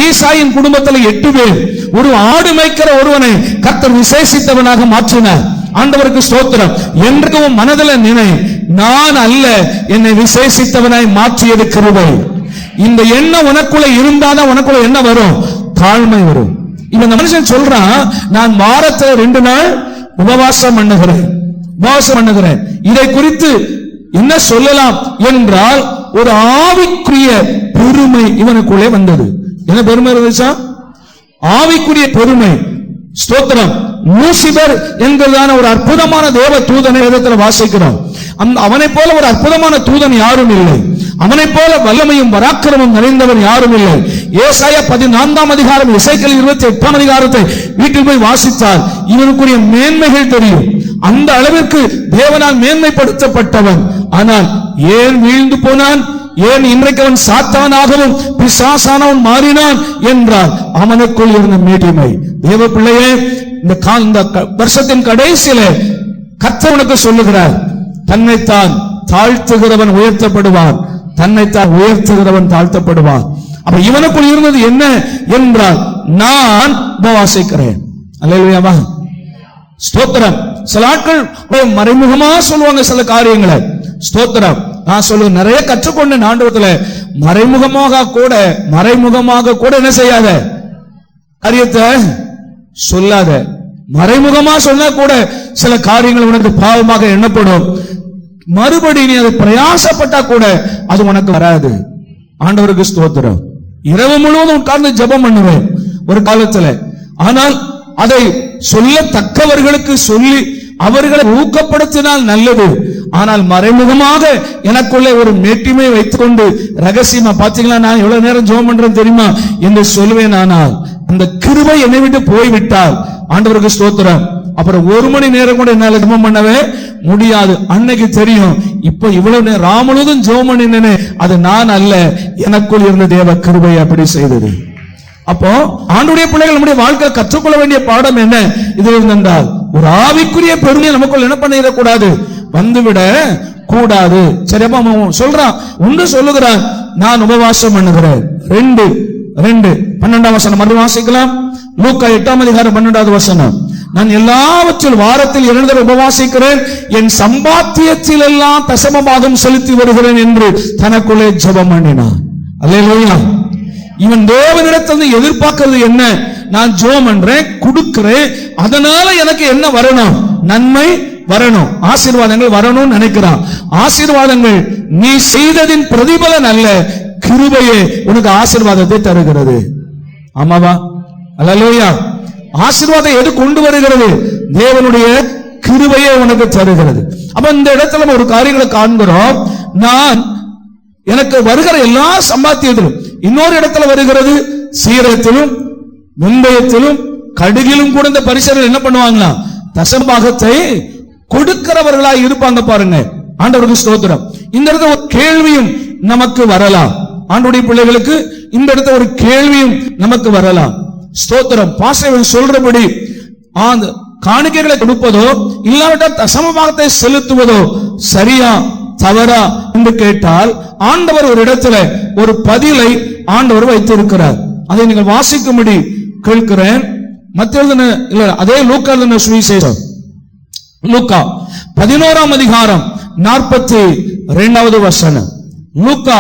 Speaker 2: ஈசாயின் குடும்பத்தில் 8 பேர். ஒரு ஆடு மேய்க்கிற ஒருவனை கர்த்தர் விசேஷித்தவனாக மாற்றினார். ஆண்டவருக்கு ஸ்தோத்திரம். என்றும் மனதில் நினை, நான் அல்ல, என்னை விசேஷித்தவனாய் மாற்றியது கிருபை. இந்த எண்ணம் உனக்குள்ள இருந்தாதான் உனக்குள்ள என்ன வரும்? தாழ்மை வரும். இப்ப இந்த மனுஷன் சொல்றான், நான் வாரத்துல 2 நாள் உபவாசம் பண்ணுகிறேன். இதை குறித்து என்ன சொல்லலாம் என்றால், ஒரு ஆவிக்குரிய பெருமை இவனுக்குள்ளே வந்தது. என்ன பெருமை இருந்துச்சா? ஆவிக்குரிய பெருமை. ஸ்தோத்திரம். லூசிபர் என்கிறதான ஒரு அற்புதமான தேவ தூதனை வேதத்தில் வாசிக்கிறோம். அவனை போல ஒரு அற்புதமான தூதன் யாரும் இல்லை. அவனை போல வல்லமையும் பராக்கிரமும் நிறைந்தவன் யாரும் இல்லை. ஏசாயா 14ஆம் அதிகாரம், எசேக்கியேல் 28ஆம் அதிகாரத்தை வீட்டில் போய் வாசித்தால் இவனுக்குரிய மேன்மைகள் தெரியும். அந்த அளவிற்கு தேவனால் மேன்மைப்படுத்தப்பட்டவன். ஆனால் ஏன் வீழ்ந்து போனான்? ஏன் இன்றைக்கு அவன் சாத்தானாகவும் பிசாசானவன் மாறினான் என்றால் அவனுக்குள் இருந்த மேட்டிமை. தேவ பிள்ளையே, இந்த வருஷத்தின் கடைசியில கர்த்தர் உனக்கு சொல்லுகிறார், தன்னைத்தான் தாழ்த்துகிறவன் உயர்த்தப்படுவான், தன்னைத்தான் உயர்த்துகிறவன் தாழ்த்தப்படுவான். அப்ப இவனுக்குள் இருந்தது என்ன என்றால், நான் உபவாசிக்கிறேன். அல்லேலூயா. ஸ்தோத்திரம். சில ஆட்கள் மறைமுகமா சொல்லுவாங்க சில காரியங்களை. ஸ்தோத்திரம். நான் சொல்லுவேன், நிறைய கற்றுக்கொண்ட ஆண்டவத்துல மறைமுகமாக கூட என்ன செய்யாத, காரியத்தை சொல்லாத. மறைமுகமா சொன்னா கூட சில காரியங்கள் உனக்கு பாவமாக எண்ணப்படும். மறுபடி நீ அதை பிரயாசப்பட்டா கூட அது உனக்கு வராது. ஆண்டவருக்கு ஸ்தோத்திரம். இரவு முழுவதும் உட்கார்ந்து ஜெபம் பண்ணுவேன் ஒரு காலத்துல. ஆனால் அதை சொல்லத்தக்கவர்களுக்கு சொல்லி அவர்களை ஊக்கப்படுத்தினால் நல்லது. ஆனால் மறைமுகமாக எனக்குள்ளே ஒரு மேட்டிமை வைத்துக் கொண்டு ரகசியமா, பாத்தீங்களா நான் எவ்வளவு நேரம் ஜெபம் பண்றேன் தெரியுமா என்று சொல்லுவேன். ஆனால் அந்த கிருபை என்னை விட்டு போய்விட்டால், ஆண்டவருக்கு ஸ்தோத்திரம், அப்புறம் 1 மணி நேரம் கூட என்னால ஜெபம் பண்ணவே முடியாது. அன்னைக்கு தெரியும், இப்ப இவ்வளவு நேரம் ராமுழுதும் ஜெபம் பண்ணினேனே, அது நான் அல்ல, எனக்குள் இருந்த தேவ கிருபை அப்படி செய்தது. அப்போ ஆண்டுடைய பிள்ளைகள் நம்முடைய வாழ்க்கையில் கற்றுக்கொள்ள வேண்டிய பாடம் என்ன இது என்றால், ஒரு ஆவிக்குரிய பெருமையை நமக்குள் என்ன பண்ணிடக்கூடாது, வந்துவிட கூடாது. சரி, அப்ப அவன் சொல்றான், ஒன்று சொல்லுகிறான், நான் உபவாசம் பண்ணுகிறேன். 2:12 மறுபடியும் வாசிக்கலாம். லூக்கா 8:12. நான் எல்லாவற்றிலும் வாரத்தில் 2 தடவை உபவாசிக்கிறேன், என் சம்பாத்தியத்தில் எல்லாம் தசமபாகம் செலுத்தி வருகிறேன் என்று தனக்குள்ளே ஜெபம் பண்ணினான். அல்லேலூயா. இவன் தேவனிடத்தில் எதிர்பார்க்கிறது என்ன? நான் ஜெபம் பண்றேன், கொடுக்கிறேன், அதனால எனக்கு என்ன வரணும்? நன்மை வரணும், ஆசீர்வாதங்கள் வரணும்னு நினைக்கிறான். ஆசீர்வாதங்கள் நீ செய்ததின் பிரதிபலன் அல்ல, கிருபையே உனக்கு ஆசீர்வாதத்தை தருகிறது. ஆமாவா? அல்லேலூயா. ஆசீர்வாதம் எது கொண்டு வருகிறது? தேவனுடைய கிருபையே உனக்கு தருகிறது. அப்ப இந்த இடத்துல ஒரு காரியங்களை காண்கிறோம். நான் எனக்கு வருகிற எல்லா சம்பாத்தியத்திலும், இன்னொரு இடத்துல வருகிறது சீரத்திலும் வெந்தயத்திலும் கடுகிலும் கூட இந்த பரிசேயர்கள் என்ன பண்ணுவாங்களா? தசமபாகத்தை கொடுக்கிறவர்களாய் இருப்பாங்க. பாருங்க, ஆண்டவருக்கு ஸ்தோத்திரம். இந்த இடத்துல ஒரு கேள்வியும் நமக்கு வரலாம். ஆண்டவருடைய பிள்ளைகளுக்கு இந்த இடத்துல ஒரு கேள்வியும் நமக்கு வரலாம். ஸ்தோத்திரம். பாஸ்டர் சொல்றபடி காணிக்கைகளை கொடுப்பதோ இல்லாவிட்டால் தசமபாகத்தை செலுத்துவதோ சரியா தவறா என்று கேட்டால் ஆண்டவர் ஒரு இடத்துல ஒரு பதிலை ஆண்டவர் வைத்திருக்கிறார். அதை நீங்கள் வாசிக்கும்படி கேட்கிறேன். அதே லூக்கா சுவிசேஷம், லூக்கா 11:42. லூக்கா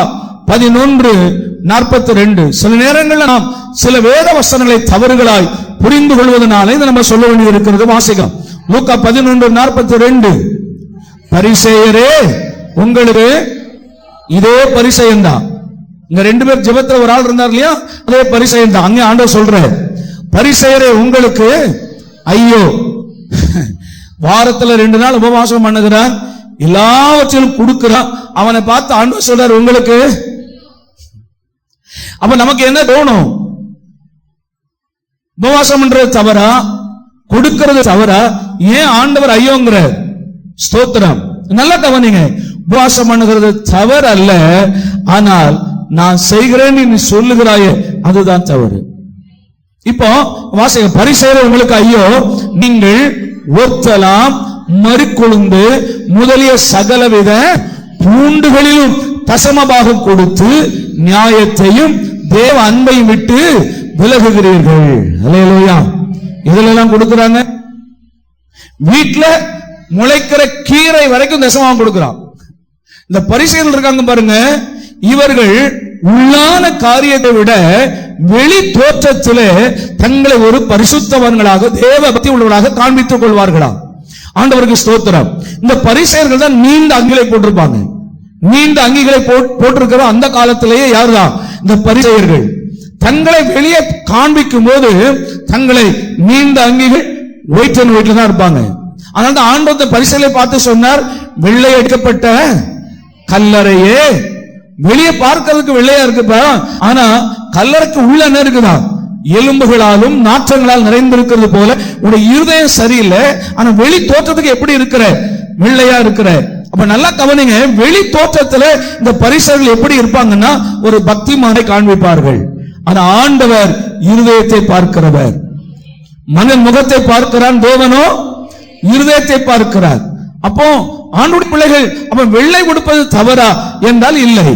Speaker 2: 11:42. சில நேரங்களில் நாம் சில வேத வசனங்களை தவறுகளாய் புரிந்து கொள்வதனால இதை நம்ம சொல்ல வேண்டியது இருக்கிறது. வாசிக்கலாம். லூக்கா 11:42. பரிசேயரே, உங்களுக்கு இதே பரிசேயன் தான். இங்க 2 பேர் ஜெபத்துல ஒரு ஆள் இருந்தார் இல்லையா? அதே பரிசேயன் தான். அங்க ஆண்டவர் சொல்ற, பரிசேயரே உங்களுக்கு ஐயோ. வாரத்துல 2 நாள் உபவாசம் பண்ணுகிறான், எல்லாவற்றிலும் கொடுக்கிறான். அவனை பார்த்து ஆண்டவர் சொல்றார், உங்களுக்கு. அப்ப நமக்கு என்ன தோணும்? உபவாசம் பண்றது தவறா, கொடுக்கிறது தவறா? ஏன் ஆண்டவர் ஐயோங்கிற? ஸ்தோத்திரம். நல்லா கவனிங்க, உபவாசம் பண்ணுகிறது தவறு அல்ல, ஆனால் நான் செய்கிறேன் நீ சொல்லுகிறாயே அதுதான் தவறு. இப்போ வாசிக்க, பரிசேயரே உங்களுக்கு ஐயோ, நீங்கள் ஒத்தலாம் மறிக்கொழுந்து முதலிய சகலவித பூண்டுகளிலும் தசமபாகம் கொடுத்து நியாயத்தையும் தேவ அன்பையும் விட்டு விலகுகிறீர்கள். அல்லேலூயா. இதெல்லாம் கொடுக்கிறாங்க. வீட்டுல முளைக்கிற கீரை வரைக்கும் தசமபாகம் கொடுக்கிறான். இந்த பரிசேயர்கள் இருக்காங்க பாருங்க, இவர்கள் உள்ளான காரியத்தை விட வெளி தோற்றத்திலே தங்களை ஒரு பரிசுத்தவன்களாக தேவ பக்தி உள்ளவர்களாக காண்பித்துக் கொள்வார்களாம். ஆண்டவருக்கு ஸ்தோத்திரம். இந்த பரிசேயர்கள் தான் நீண்ட அங்கிகளை போட்டிருப்பாங்க. நீண்ட அங்கிகளை போட்டிருக்கிற அந்த காலத்திலேயே யாருதான்? இந்த பரிசேயர்கள். தங்களை வெளியே காண்பிக்கும் போது தங்களை நீண்ட அங்கிகள் ஒயிட் அண்ட் ஒயிட்ல தான் இருப்பாங்க. அதனால தான் ஆண்டவர் பரிசேயரை பார்த்து சொன்னார், வெள்ளை அடிக்கப்பட்ட கல்லறையே. வெளியே பார்க்கிறதுக்கு வெள்ளையா இருக்குப்பா, ஆனா கல்லறைக்கு உள்ள என்ன இருக்குதா? எலும்புகளாலும் நாற்றங்களால் நிறைந்திருக்கிறது போல உடைய இருதயம் சரியில்லை, ஆனா வெளி தோற்றத்துக்கு எப்படி இருக்கிற? வெள்ளையா இருக்கிற. அப்ப நல்லா கவனிங்க, வெளி தோற்றத்துல இந்த பரிசேயர்கள் எப்படி இருப்பாங்கன்னா ஒரு பக்திமானை காண்பிப்பார்கள். ஆனா ஆண்டவர் இருதயத்தை பார்க்கிறவர். மனிதன் முகத்தை பார்க்கிறான், தேவனோ இருதயத்தை பார்க்கிறார். அப்போ ஆண்டவருடைய பிள்ளைகள் அப்ப வெள்ளை கொடுப்பது தவறா என்றால் இல்லை.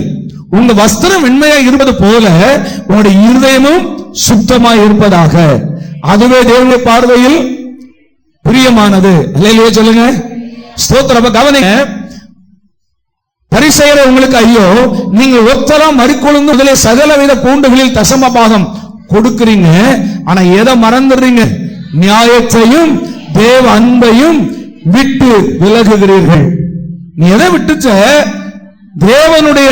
Speaker 2: உங்க வஸ்திரம் வெண்மையா இருப்பது போல உங்களுடைய இருதயமும் சுத்தமாய் இருப்பதாக, அதுவே தேவனுடைய பார்வையில் பிரியமானது. அல்லேலூயா சொல்லுங்க. ஸ்தோத்திரம். அப்ப கவனிங்க, பரிசேயரே உங்களுக்கு ஐயோ, நீங்க ஒத்தலாம் மறிக்கொழுந்து முதலிய சகலவித பூண்டுகளில் தசமபாகம் கொடுக்கிறீங்க, ஆனா எதை மறந்துடுறீங்க? நியாயத்தையும் தேவ அன்பையும் விட்டு விலகுகிறீர்கள். நீ எதை விட்டுச்ச? தேவனுடைய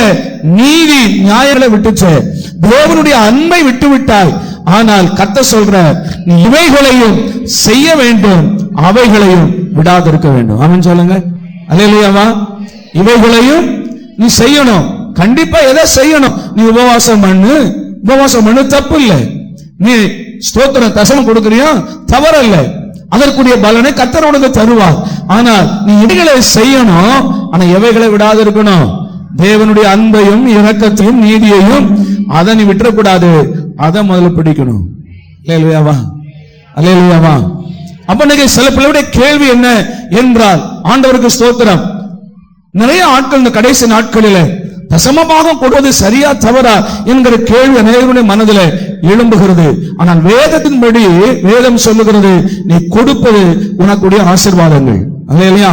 Speaker 2: நீதி நியாயங்களை விட்டுச்ச, தேவனுடைய அன்பை விட்டு விட்டாய். ஆனால் கர்த்தர் சொல்ற, நீ இவைகளையும் செய்ய வேண்டும், அவைகளையும் விடாதிருக்க வேண்டும். ஆமென் சொல்லுங்க. அல்லேலூயாவா. இவைகளையும் நீ செய்யணும். கண்டிப்பா எதை செய்யணும்? நீ உபவாசம் பண்ணு, தப்பு இல்லை. நீ ஸ்தோத்திரம் தசமம் கொடுக்கிறியா, தவறல்ல. அதற்குரிய பலனை கர்த்தர் உனக்கு தருவார். ஆனால் நீ இவைகளை செய்யணும், ஆனா எவைகளை விடாது இருக்கணும்? தேவனுடைய அன்பையும் இரக்கத்தையும் நீதியையும் அதை நீ விட்டுறக்கூடாது, அதை முதல்ல பிடிக்கணும். அல்லேலூயாவா. அல்லேலூயாவா. அப்ப இன்னைக்கு சில பிள்ளைகளுடைய கேள்வி என்ன என்றால், ஆண்டவருக்கு ஸ்தோத்திரம், நிறைய ஆட்கள் இந்த கடைசி நாட்களில தசமபாகம் கொடுவது சரியா தவறா என்கிற கேள்வி அநேகருடைய மனதில் எழும்புகிறது. ஆனால் வேதத்தின்படி வேதம் சொல்லுகிறது, நீ கொடுப்பது உனக்குடைய ஆசீர்வாதங்கள். இல்லையா?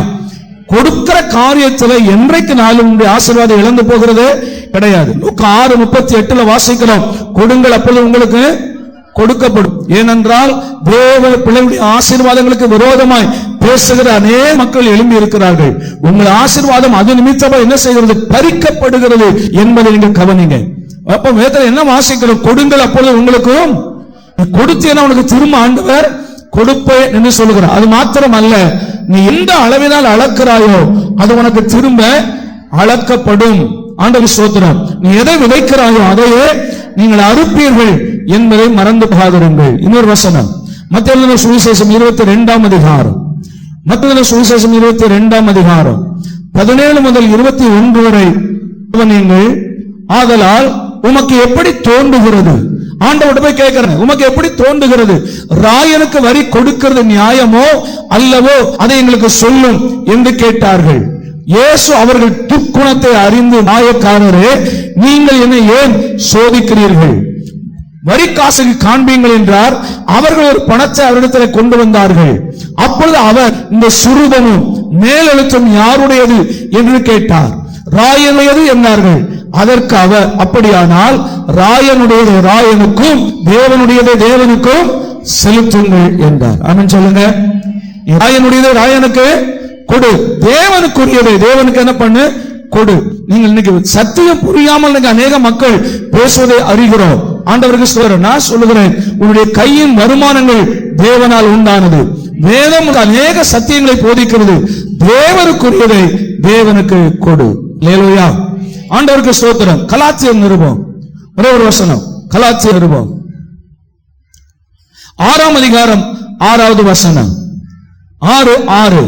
Speaker 2: கொடுக்கிற காரியத்துல என்றைக்கு நாளும் உங்களுடைய ஆசீர்வாதம் இழந்து போகிறது கிடையாது. 6:38 வாசிக்கிறோம், கொடுங்கள் அப்பொழுது உங்களுக்கு கொடுக்கப்படும். ஏனென்றால் தேவ பிள்ளைகளுடைய ஆசீர்வாதங்களுக்கு விரோதமாய் பேசுகிற அநேக மக்கள் எழும்பி இருக்கிறார்கள். உங்கள் ஆசீர்வாதம் அது நிமித்தமாக என்ன செய்கிறது? பறிக்கப்படுகிறது என்பதை நீங்கள் கவனிங்க. அப்ப வேதத்துல என்ன வாசிக்கிறோம்? கொடுங்கள் அப்பொழுது உங்களுக்கும் கொடுத்தேன்னா உனக்கு திரும்ப ஆண்டவர் கொடுப்பேன் என்று சொல்லுகிறார். அது மாத்திரம் அல்ல, நீ எந்த அளவினால் அளக்கிறாயோ அது உனக்கு திரும்ப அளக்கப்படும். ஆண்டவர் ஸ்தோத்திரம். நீ எதை விதைக்கிறாயோ அதையே நீங்கள் அறுப்பீர்கள் என்பதை மறந்து போகாதிருங்கள். இன்னொரு வசனம், மத்தேயு சுவிசேஷம் 22ஆம் அதிகாரம், மத்தேயு சுவிசேஷம் 22ஆம் அதிகாரம் 17 முதல் 21 வரை நீங்கள், ஆதலால் உமக்கு எப்படி தோன்றுகிறது? ஆண்டவர்கிட்ட போய் கேட்கிறேன், உமக்கு எப்படி தோன்றுகிறது? ராயனுக்கு வரி கொடுக்கிறது நியாயமோ அல்லவோ அதை எங்களுக்கு சொல்லும் என்று கேட்டார்கள். இயேசு அவர்கள் துக்குணத்தை அறிந்து, மாயக்காரரே, நீங்கள் என்னை ஏன் சோதிக்கிறீர்கள்? வரி காசுக்கு காண்பீங்கள் என்றார். அவர்கள் ஒரு பணத்தை அவரிடத்தில் கொண்டு வந்தார்கள். அப்பொழுது அவர், இந்த சுரூபமும் மேலெழுத்தும் யாருடையது என்று கேட்டார். ராயனுடையது என்றார்கள். அதற்கு அவர், அப்படியானால் ராயனுடையது ராயனுக்கும் தேவனுடையது தேவனுக்கும் செலுத்துங்கள் என்றார். ஆமென் சொல்லுங்க. ராயனுடையது ராயனுக்கு கொடு, தேவனுக்குரியதை தேவனுக்கு என்ன பண்ணு? கொடு. நீங்கள் இன்னைக்கு சத்தியம் புரியாமல் அநேக மக்கள் பேசுவதை அறிகிறோம். ஆண்டவருக்கு சொல்றேன், நான் சொல்லுகிறேன், உன்னுடைய கையின் வருமானங்கள் தேவனால் உண்டானது. வேதம் அநேக சத்தியங்களை போதிக்கிறது. தேவனுக்குரியதை தேவனுக்கு கொடு. அல்லேலூயா. ஆண்டவருக்கு ஸ்தோத்திரம். கலாத்தியர் நிருபம், ஒரே ஒரு வசனம், கலாத்தியர் நிருபம் 6ஆம் அதிகாரம் 6வது வசனம், 6:6.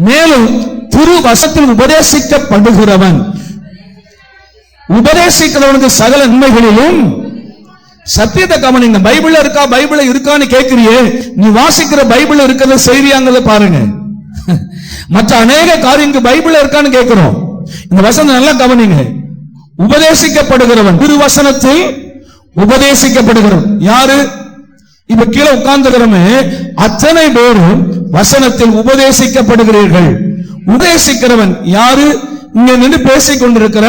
Speaker 2: மேலும் திருவசத்தில் உபதேசிக்கப்படுகிறவன், உபதேசிக்கிறவனுக்கு சகல நன்மைகளிலும், சத்தியத்தை கவனிங்க. பைபிள் இருக்கா, பைபிள் இருக்கான்னு கேட்கிறியே, நீ வாசிக்கிற பைபிள் இருக்கிறத செய்தியாங்கிறத பாருங்க. மற்ற அநேக காரியங்களுக்கு பைபிள் இருக்கான்னு கேட்கிறோம். இந்த வசனம் நல்லா கவனிங்க. உபதேசிக்கப்படுகிறவன், திருவசனத்தில் உபதேசிக்கப்படுகிறவன் யாரு? இப்ப கீழே உட்கார்ந்துக்கிறோமே அத்தனை பேரும் வசனத்தில் உபதேசிக்கப்படுகிறீர்கள். உபதேசிக்கிறவன் யாரு? இங்க நின்று பேசிக் கொண்டிருக்கிற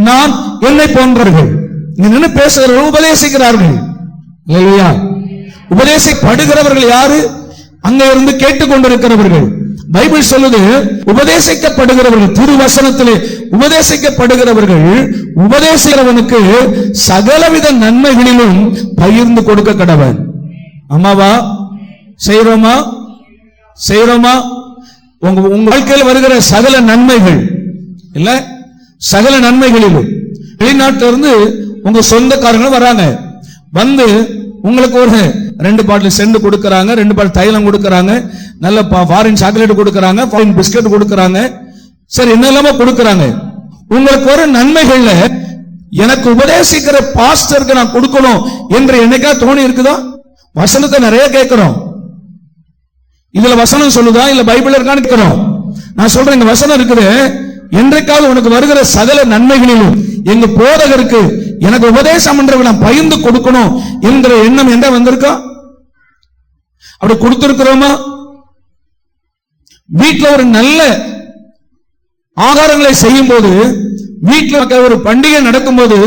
Speaker 2: நான், என்னை போன்றவர்கள் இங்க நின்று பேசுகிறவர்கள் உபதேசிக்கிறார்கள். இல்லையா? உபதேசிக்கப்படுகிறவர்கள் யாரு? அங்க இருந்து கேட்டுக்கொண்டிருக்கிறவர்கள். பைபிள் சொல்லுது, உபதேசிக்கப்படுகிறவர்கள், திருவசனத்திலே உபதேசிக்கப்படுகிறவர்கள், உபதேசிக்கிறவனுக்கு சகலவித நன்மைகளிலும் பகிர்ந்து கொடுக்க கடவன். அம்மாவா செய்யறோமா? செய்யறோமா? உங்க வாழ்க்கையில் வருகிற சகல நன்மைகள் இல்ல, சகல நன்மைகளிலும் வெளிநாட்டில இருந்து உங்க சொந்தக்காரங்க வராங்க, வந்து உங்களுக்கு ஒரு 2 பாட்டில் செண்டு கொடுக்கறாங்க, 2 பாட்டில் தைலம் கொடுக்கறாங்க, நல்ல ஃபாரின் சாக்லேட் கொடுக்கறாங்க, ஃபாரின் பிஸ்கட் கொடுக்கறாங்க, சரி என்னெல்லாமோ கொடுக்கறாங்க. உங்களுக்கு ஒரு நன்மைகள்ல எனக்கு உபதேசிக்கிற பாஸ்டருக்கு நான் கொடுக்கணும் என்று என்னைக்கா தோணி இருக்குதா? வசனத்தை நிறைய கேட்கிறோம். இதுல வசனம் சொல்லுதா இல்ல பைபிள் இருக்கான்னு கேட்கிறோம். நான் சொல்றேன், இந்த வசனம் இருக்குது, என்றைக்காவது உனக்கு வருகிற சகல நன்மைகளிலும் எங்க போதகருக்கு எனக்கு உபதேசம் பண்றவங்க நான் பகிர்ந்து கொடுக்கணும் என்கிற எண்ணம் என்ன வந்திருக்கா? அப்படி கொடுத்திருக்கிறோமா? வீட்டில் ஒரு நல்ல ஆகாரங்களை செய்யும் போது, வீட்டில் ஒரு பண்டிகை நடக்கும் போது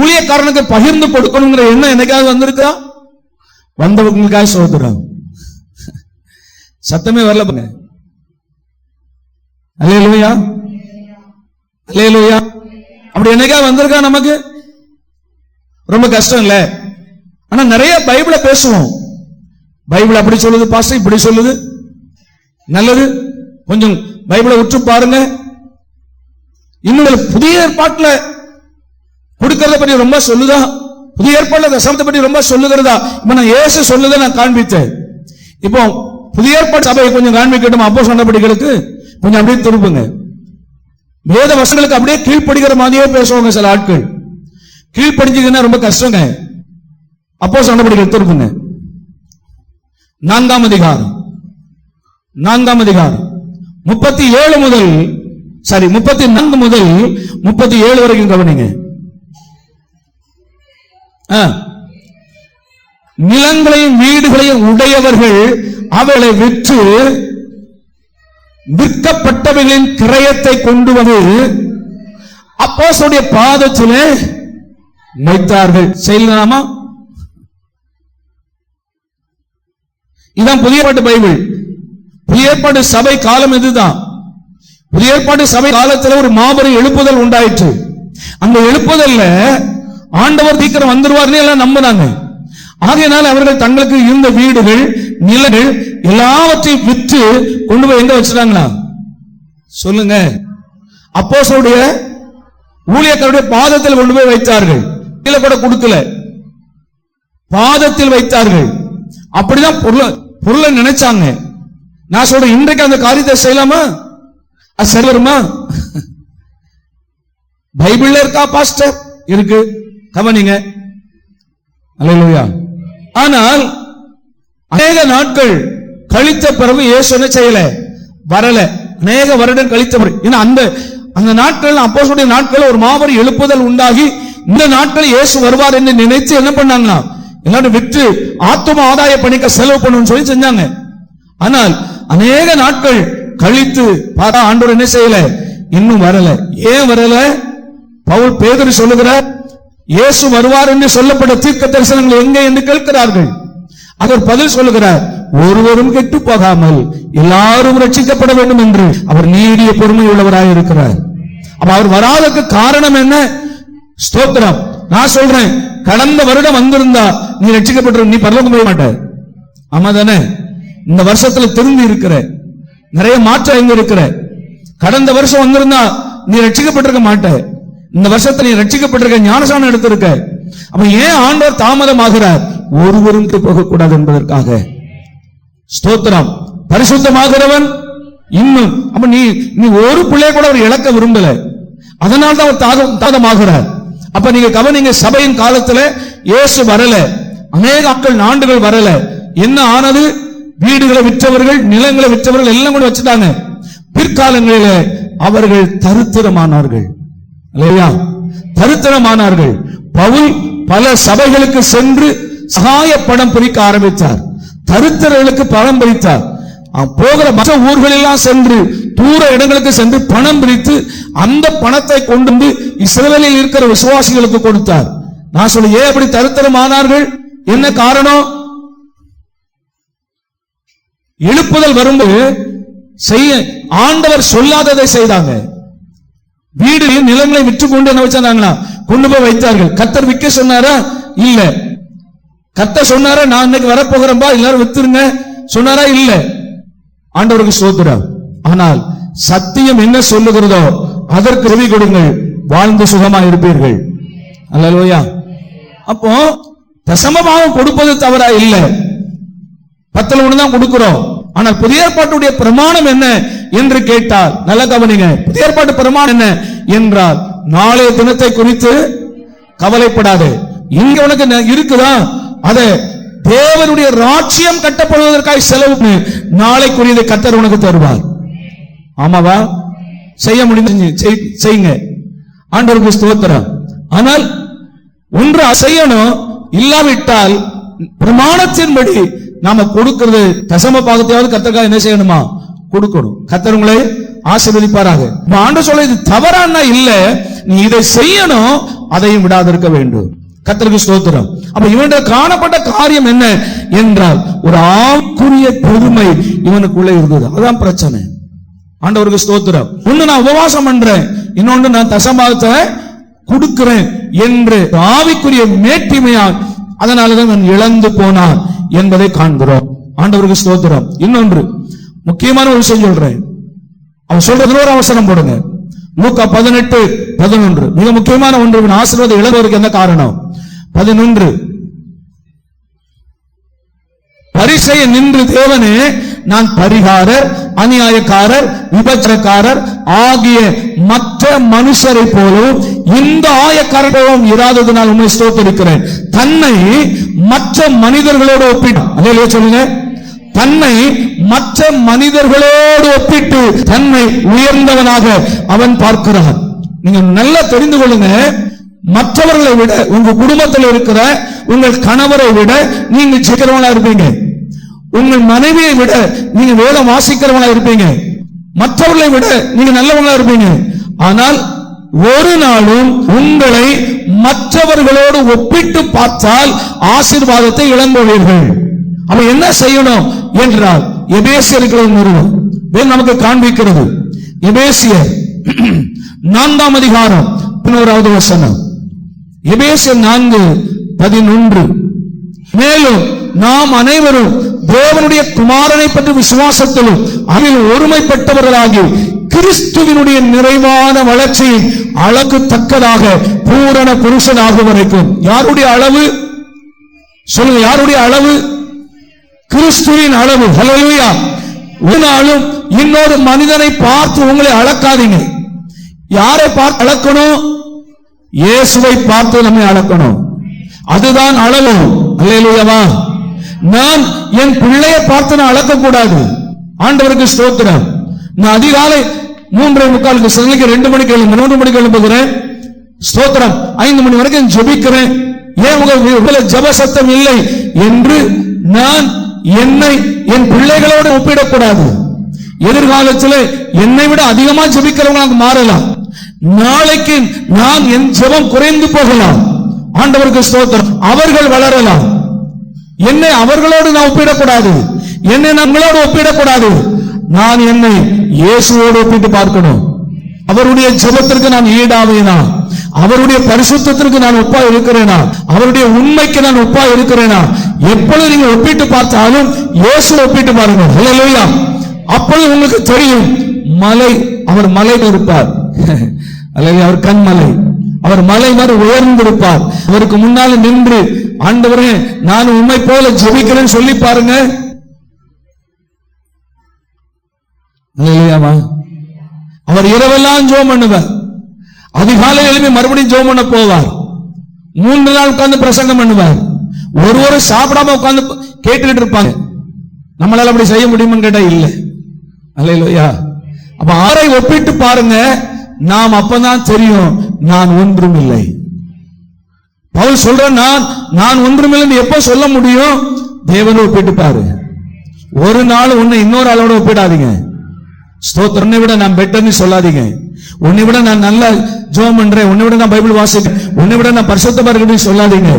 Speaker 2: ஊழியக்காரனுக்கு பகிர்ந்து கொடுக்கணுங்கிற எண்ணம் என்னைக்காவது வந்திருக்கா? வந்தவங்களுக்காக சோதரம் சத்தமே வரல. அல்லேலூயா, அல்லேலூயா. அப்படி என்னைக்கா வந்திருக்கா? நமக்கு ரொம்ப கஷ்டம் இல்ல. ஆனா நிறைய பைபிளை பேசுவோம். பைபிள் அப்படி சொல்லுது, பாஸ்டர் இப்படி சொல்லுது, நல்லது. கொஞ்சம் பைபிளை உற்று பாருங்க. இன்னும் புதிய ஏற்பாட்டுல கொடுக்கறத பற்றி ரொம்ப சொல்லுதா? புதிய ஏற்பாட்டுல தசமத்தை பற்றி ரொம்ப சொல்லுகிறதா? இப்ப நான் இயேசு சொல்லுதை நான் காண்பித்தேன். இப்போ புதிய ஏற்பாட்டு சபையை கொஞ்சம் காண்பிக்கட்டும். அப்போஸ்தலர் நடபடிகளுக்கு கொஞ்சம் அப்படியே திருப்புங்க. வேத வசனங்களுக்கு அப்படியே கீழ்ப்படுகிற மாதிரியே பேசுவாங்க சில ஆட்கள். கீழ்ப்படிஞ்சீங்கன்னா ரொம்ப கஷ்டங்க. அப்போஸ்தலர் நடபடிகள் திருப்புங்க. 4ஆம் அதிகாரம் 34 முதல் 37 வரைக்கும் கவனிங்க. நிலங்களையும் வீடுகளையும் உடையவர்கள் அவளை விற்று விற்கப்பட்டவர்களின் கிரயத்தை கொண்டு வந்து அப்போஸ்தலருடைய பாதத்திலே வைத்தார்கள். செய்யலாமா? இதான் புதிய ஏற்பாட்டு பைபிள். புதிய ஏற்பாட்டு சபை காலம் இதுதான். புதிய ஏற்பாட்டு சபை காலத்தில் ஒரு மாபெரும் எழுப்புதல் உண்டாயிற்று. அந்த எழுப்புதல்ல ஆண்டவர் சீக்கிரம் வந்துருவார்னு எல்லாம் நம்பினாங்க. ஆகையினால் அவர்கள் தங்களுக்கு இருந்த வீடுகள், நிலங்கள் எல்லாவற்றையும் விற்று கொண்டு போய் எங்க வச்சிட்டாங்களா? சொல்லுங்க. அப்போஸ்தலருடைய ஊழியக்காரருடைய பாதத்தில் கொண்டு போய் வைத்தார்கள். கீழே கூட கொடுக்கல, பாதத்தில் வைத்தார்கள். அப்படிதான் பொருளை நினைச்சாங்க. நான் சொல்றேன், இன்றைக்கு அந்த காரியத்தை செய்யலாமா? அது சரி வருமா? பைபிள்ல இருக்கா பாஸ்டர்? இருக்கு, கவனிங்க. அல்லேலூயா. ஆனால் அநேக நாட்கள் கழித்த பிறகு இயேசு என்ன செய்யல? வரல. அநேக வருடம் கழித்த பிறகு அந்த நாட்கள் அப்போஸ்தலருடைய நாட்கள் ஒரு மாபெரும் எழுப்புதல் உண்டாகி இந்த நாட்கள் இயேசு வருவார் என்று நினைத்து என்ன பண்ணாங்களா? எல்லாரும் விற்று ஆத்தும ஆதாய பணிக்க செலவு பண்ணணும்னு சொல்லி செஞ்சாங்க. ஆனால் அநேக நாட்கள் கழித்து பார்த்தா ஆண்டவர் என்ன செய்யல? இன்னும் வரல. ஏன் வரல? பவுல் பேதுரு சொல்லுகிறார், இயேசு வருவார் என்று சொல்லப்பட்ட தீர்க்க தரிசனங்கள் எங்கே என்று கேட்கிறார்கள். அவர் பதில் சொல்லுகிறார், ஒருவரும் கெட்டு போகாமல் எல்லாரும் ரட்சிக்கப்பட வேண்டும் என்று அவர் நீடிய பொறுமை உள்ளவராய் இருக்கிறார். அப்ப அவர் வராதற்கு காரணம் என்ன? ஸ்தோத்திரம். நான் சொல்றேன், கடந்த வருடம் வந்திருந்தா நீ ரட்சிக்கப்பட்டு நீ பரலோகம் போக மாட்ட. ஆமா தானே? இந்த வருஷத்துல திரும்பி இருக்கிற, நிறைய மாற்றம் எங்க இருக்கிற. கடந்த வருஷம் வந்திருந்தா நீ ரட்சிக்கப்பட்டிருக்க மாட்ட. இந்த வருஷத்துல நீ ரட்சிக்கப்பட்டிருக்க, ஞானஸ்நானம் எடுத்திருக்க. அப்ப ஏன் ஆண்டவர் தாமதமாகிறார்? ஒருவரும் போகக்கூடாது என்பதற்காக. ஸ்தோத்திரம். பரிசுத்தமாகிறவன் இன்னும். அப்ப நீ ஒரு பிள்ளைய கூட அவர் இழக்க விரும்பல, அதனால்தான் அவர் தாமதமாகிறார். அப்ப நீங்க கவனிங்க, சபையின் காலத்துல இயேசு வரல, அநேக ஆண்டுகள் வரல. என்ன ஆனது? வீடுகளை விற்றவர்கள், நிலங்களை விற்றவர்கள் எல்லாம் கூட வச்சுட்டாங்க. பிற்காலங்களிலே அவர்கள் தரித்திரமானார்கள். தரித்திரமானார்கள். பவுல் பல சபைகளுக்கு சென்று சகாய பணம் பிரிக்க ஆரம்பித்தார். தரித்திரர்களுக்கு பணம் பிரித்தார். போகிற மற்ற ஊர்களெல்லாம் சென்று, தூர இடங்களுக்கு சென்று பணம் பிரித்து அந்த பணத்தை கொண்டு வந்து இஸ்ரவேலில் இருக்கிற விசுவாசிகளுக்கு கொடுத்தார். நான் சொல்ல, ஏன் அப்படி தரித்திரமானார்கள்? என்ன காரணம்? எழுப்புதல் வரும்போது செய்ய ஆண்டவர் சொல்லாததை செய்தாங்க. வீடு நிலங்களை விற்று கொண்டு என்ன வச்சாங்களா? கொண்டு போய் வைத்தார்கள். கர்த்தர் விற்க சொன்னாரா? இல்ல. கர்த்தர் சொன்னாரா, நான் இன்னைக்கு வரப்போகிறேன்பா எல்லாரும் வித்துருங்க சொன்னாரா? இல்ல. ஆண்டவருக்கு ஸ்தோத்திரம். ஆனால் சத்தியம் என்ன சொல்லுகிறதோ அதற்கு செவி கொடுங்கள், வாழ்ந்து சுகமா இருப்பீர்கள். அல்லேலூயா. அப்போ தசமபாகம் கொடுப்பது தவறா இல்ல, 10 தான் கொடுக்கிறோம். ஆனால் புதிய ஏற்பாட்டுடைய பிரமாணம் என்ன என்று கேட்டால், நல்ல கவனிங்க, புதிய ஏற்பாட்டு பிரமாணம் என்ன என்றால், நாளைய தினத்தை குறித்து கவலைப்படாது. இங்க உனக்கு இருக்குதா? அதை தேவனுடைய ராஜ்யம் கட்டப்படுவதற்காக செலவு நாளைக்குரியதை கர்த்தர் உனக்கு தருவார். ஆமாவா? செய்ய முடிஞ்சு செய்யுங்க. ஆண்டவருக்கு ஸ்தோத்திரம். ஆனால் ஒன்று செய்யணும், இல்லாவிட்டால் பிரமாணத்தின்படி நாம கொடுக்கிறது தசம பாகத்தையாவது கர்த்தருக்காக என்ன செய்யணுமா? கொடுக்கணும். கர்த்தர் உங்களை ஆசீர்வதிப்பாராக. ஆண்டவர் சொல்ல, இது தவறான இல்ல, நீ இதை செய்யணும், அதையும் விடாதிருக்க வேண்டும். கர்த்தருக்கு ஸ்தோத்திரம். அப்ப இவனுடைய காணப்பட்ட காரியம் என்ன என்றால், ஒரு ஆக்குரிய பெருமை இவனுக்குள்ள இருந்தது. அதான் பிரச்சனை. ஆண்டவருக்கு ஸ்தோத்திரம். ஒண்ணு நான் உபவாசம் பண்றேன், இன்னொன்று நான் தசமபாகத்தை கொடுக்கிறேன் என்று ஆவிக்குரிய மேட்டிமையால் அதனாலதான் நான் இழந்து போனான் என்பதை காண்கிறோம். ஆண்டவருக்கு ஸ்தோத்திரம். இன்னொன்று முக்கியமான ஒரு விஷயம் சொல்றேன். அவன் சொல்றதுல ஒரு அவசரம் போடுங்க. லூக்கா 18:11 மிக முக்கியமான ஒன்று. ஆசீர்வாதம் இழந்தவருக்கு என்ன காரணம்? 11 பரிசைய நின்று, தேவனே, நான் பரிகாரர், அநியாயக்காரர், விபச்சாரக்காரர் ஆகிய மற்ற மனுஷரை போலும் இந்த ஆயக்காரர்களும் இராததினால் உண்மை ஸ்தோத்திரிக்கிறேன். தன்னை மற்ற மனிதர்களோடு ஒப்பிட்டார். சொல்லுங்க, தன்னை மற்ற மனிதர்களோடு ஒப்பிட்டு தன்னை உயர்ந்தவனாக அவன் பார்க்கிறான். நீங்க நல்லா தெரிந்து கொள்ளுங்க, மற்றவர்களை விட, உங்க குடும்பத்தில் இருக்கிற உங்கள் கணவரை விட நீங்க ஜெயிக்கிறவங்களா இருப்பீங்க. உங்கள் மனைவியை விட நீங்க வேதம் வாசிக்கிறவங்களா இருப்பீங்க. மற்றவர்களை விட நீங்க நல்லவங்களா இருப்பீங்க. ஆனால் ஒரு நாளும் உங்களை மற்றவர்களோடு ஒப்பிட்டு பார்த்தால் ஆசீர்வாதத்தை இழந்துள்ளீர்கள். அப்ப என்ன செய்யணும் என்றால், எபேசியர் நிறுவனம் நமக்கு காண்பிக்கிறது. எபேசியர் 4ஆம் அதிகாரம் 11வது வசனம். எபேசியர் 4:11. மேலும் நாம் அனைவரும் தேவனுடைய குமாரனை பற்றி விசுவாசத்திலும் அதில் ஒருமைப்பட்டவர்களாகி கிறிஸ்துவினுடைய நிறைவான வளர்ச்சியின் அளவுக்கு தக்கதாக பூரண புருஷனாக வரைக்கும். யாருடைய அளவு சொல்லுங்க, யாருடைய அளவு? கிறிஸ்துவின் அளவு. ஹல்லேலூயா. ஒரு நாளும் இன்னொரு மனிதனை பார்த்து உங்களை அளக்காதீங்க. யாரை பார்த்து அளக்கணும்? இயேசுவை பார்த்து நம்மை அளக்கணும். அதுதான் அளவு. ஹல்லேலூயாவா. நான் என் பிள்ளையை பார்த்து நான் அளக்க கூடாது. ஆண்டவருக்கு ஸ்தோத்திரம். நான் அதிகாலை 3:45 சிலைக்கு 2 மணிக்கு எழும்பு, 3 மணிக்கு எழும்புகிறேன். ஸ்தோத்திரம். 5 மணி வரைக்கும் ஜெபிக்கிறேன். ஏன் உங்களை ஜெப சத்தம் இல்லை என்று நான் என்னை என் பிள்ளைகளோடு ஒப்பிடக்கூடாது. எதிர்காலத்தில் என்னை விட அதிகமா ஜெபிக்கிறவங்க மாறலாம். நாளைக்கு நான் என் ஜெபம் குறைந்து போகலாம். ஆண்டவருக்கு ஸ்தோத்திரம். அவர்கள் வளரலாம். என்னை அவர்களோடு நான் ஒப்பிடக்கூடாது. என்னை நம்மளோடு ஒப்பிடக்கூடாது. நான் என்னை இயேசுவோடு ஒப்பிட்டு பார்க்கணும். அவருடைய ஜெபத்திற்கு நான் ஈடாவேனா? அவருடைய பரிசுத்தத்திற்கு நான் ஒப்பா இருக்கிறேனா? அவருடைய உண்மைக்கு நான் ஒப்பா இருக்கிறேனா? எப்பொழுது நீங்க ஒப்பிட்டு பார்த்தாலும் இயேசு ஒப்பிட்டு பாருங்க. ஹல்லேலூயா. அப்பொழுது உங்களுக்கு தெரியும், மலை, அவர் மலையில் இருப்பார். அல்லது அவர் கண்மலை, அவர் மலை மாதிரி உயர்ந்திருப்பார். அவருக்கு முன்னால நின்று, ஆண்டவரே நான் உண்மை போல ஜெபிக்கிறேன்னு சொல்லி பாருங்க. அவர் இரவெல்லாம் ஜெபம் பண்ணுவார். அதிகாலை எழுப்பி மறுபடியும் ஜெபம் பண்ண போவார். 3 நாள் உட்கார்ந்து பிரசங்கம் பண்ணுவார். ஒருவரு சாப்பிடாம உட்கார்ந்து கேட்டுக்கிட்டு இருப்பாங்க. நம்மளால அப்படி செய்ய முடியுமான்னு கேட்டா இல்ல. அல்லேலூயா. அப்ப ஆரை ஒப்பிட்டு பாருங்க. நாம் அப்பதான் தெரியும் நான் ஒன்றும் இல்லை. பவுல் சொல்ற, நான் ஒன்றுமில்லைன்னு எப்ப சொல்ல முடியும்? தேவனை ஒப்பிட்டு பாரு. ஒரு நாள் உன்னை இன்னொரு ஆளோட ஒப்பிடாதீங்க. ஸ்தோத்திரனை விட நான் பெட்டர்னு சொல்லாதீங்க. உன்னை விட நான் நல்ல ஜெபம் பண்றேன், உன்னை விட நான் பைபிள் வாசிக்கிறேன், உன்னை விட நான் பரிசுத்தமா இருக்கேன்னு சொல்லாதீங்க.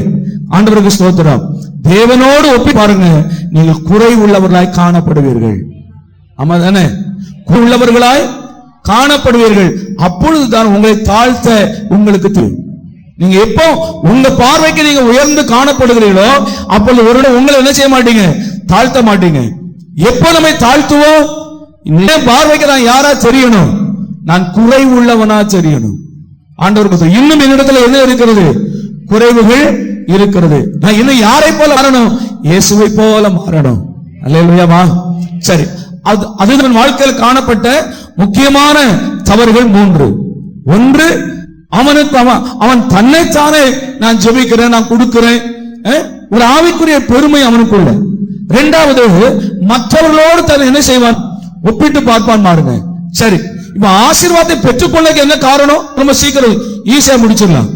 Speaker 2: ஆண்டவருக்கு ஸ்தோத்திரம். தேவனோடு ஒப்பி பாருங்க. நீங்கள் குறை உள்ளவர்களாய் காணப்படுவீர்கள். ஆமா தானே? குறை உள்ளவர்களாய் காணப்படுவீர்கள். அப்பொழுதுதான் உங்களை தாழ்த்த உங்களுக்கு தெரியும். நீங்க எப்போ உங்க பார்வைக்கு நீங்க உயர்ந்து காணப்படுகிறீர்களோ அப்பொழுது ஒரு உங்களை என்ன செய்ய மாட்டீங்க? தாழ்த்த மாட்டீங்க. எப்போ நம்மை தாழ்த்துவோம்? பார்வைக்கு நான் யாரா தெரியணும்? நான் குறை உள்ளவனா தெரியணும். ஆண்டவருக்கு இன்னும் என்னிடத்துல என்ன இருக்கிறது? குறைவுகள் இருக்கிறது. நான் இன்னும் யாரை போல மாறணும்? இயேசுவை போல மாறணும். அல்லேலூயாமா. சரி, அது என் வாழ்க்கையில் காணப்பட்ட முக்கியமான தவறுகள் 3. ஒன்று, அவன் தன்னைத்தானே நான் ஜெபிக்கிறேன், நான் கொடுக்கிறேன், ஒரு ஆவிக்குரிய பெருமை அவனுக்குள்ள. 2வது, மற்றவர்களோடு தன்னை என்ன செய்வான்? ஒப்பிட்டு பார்ப்பான். பாருங்க. சரி, இப்ப ஆசீர்வாதத்தை பெற்றுக்கொள்ள என்ன காரணம்? ரொம்ப சீக்கிரம் ஈஸியா முடிச்சிடலாம்.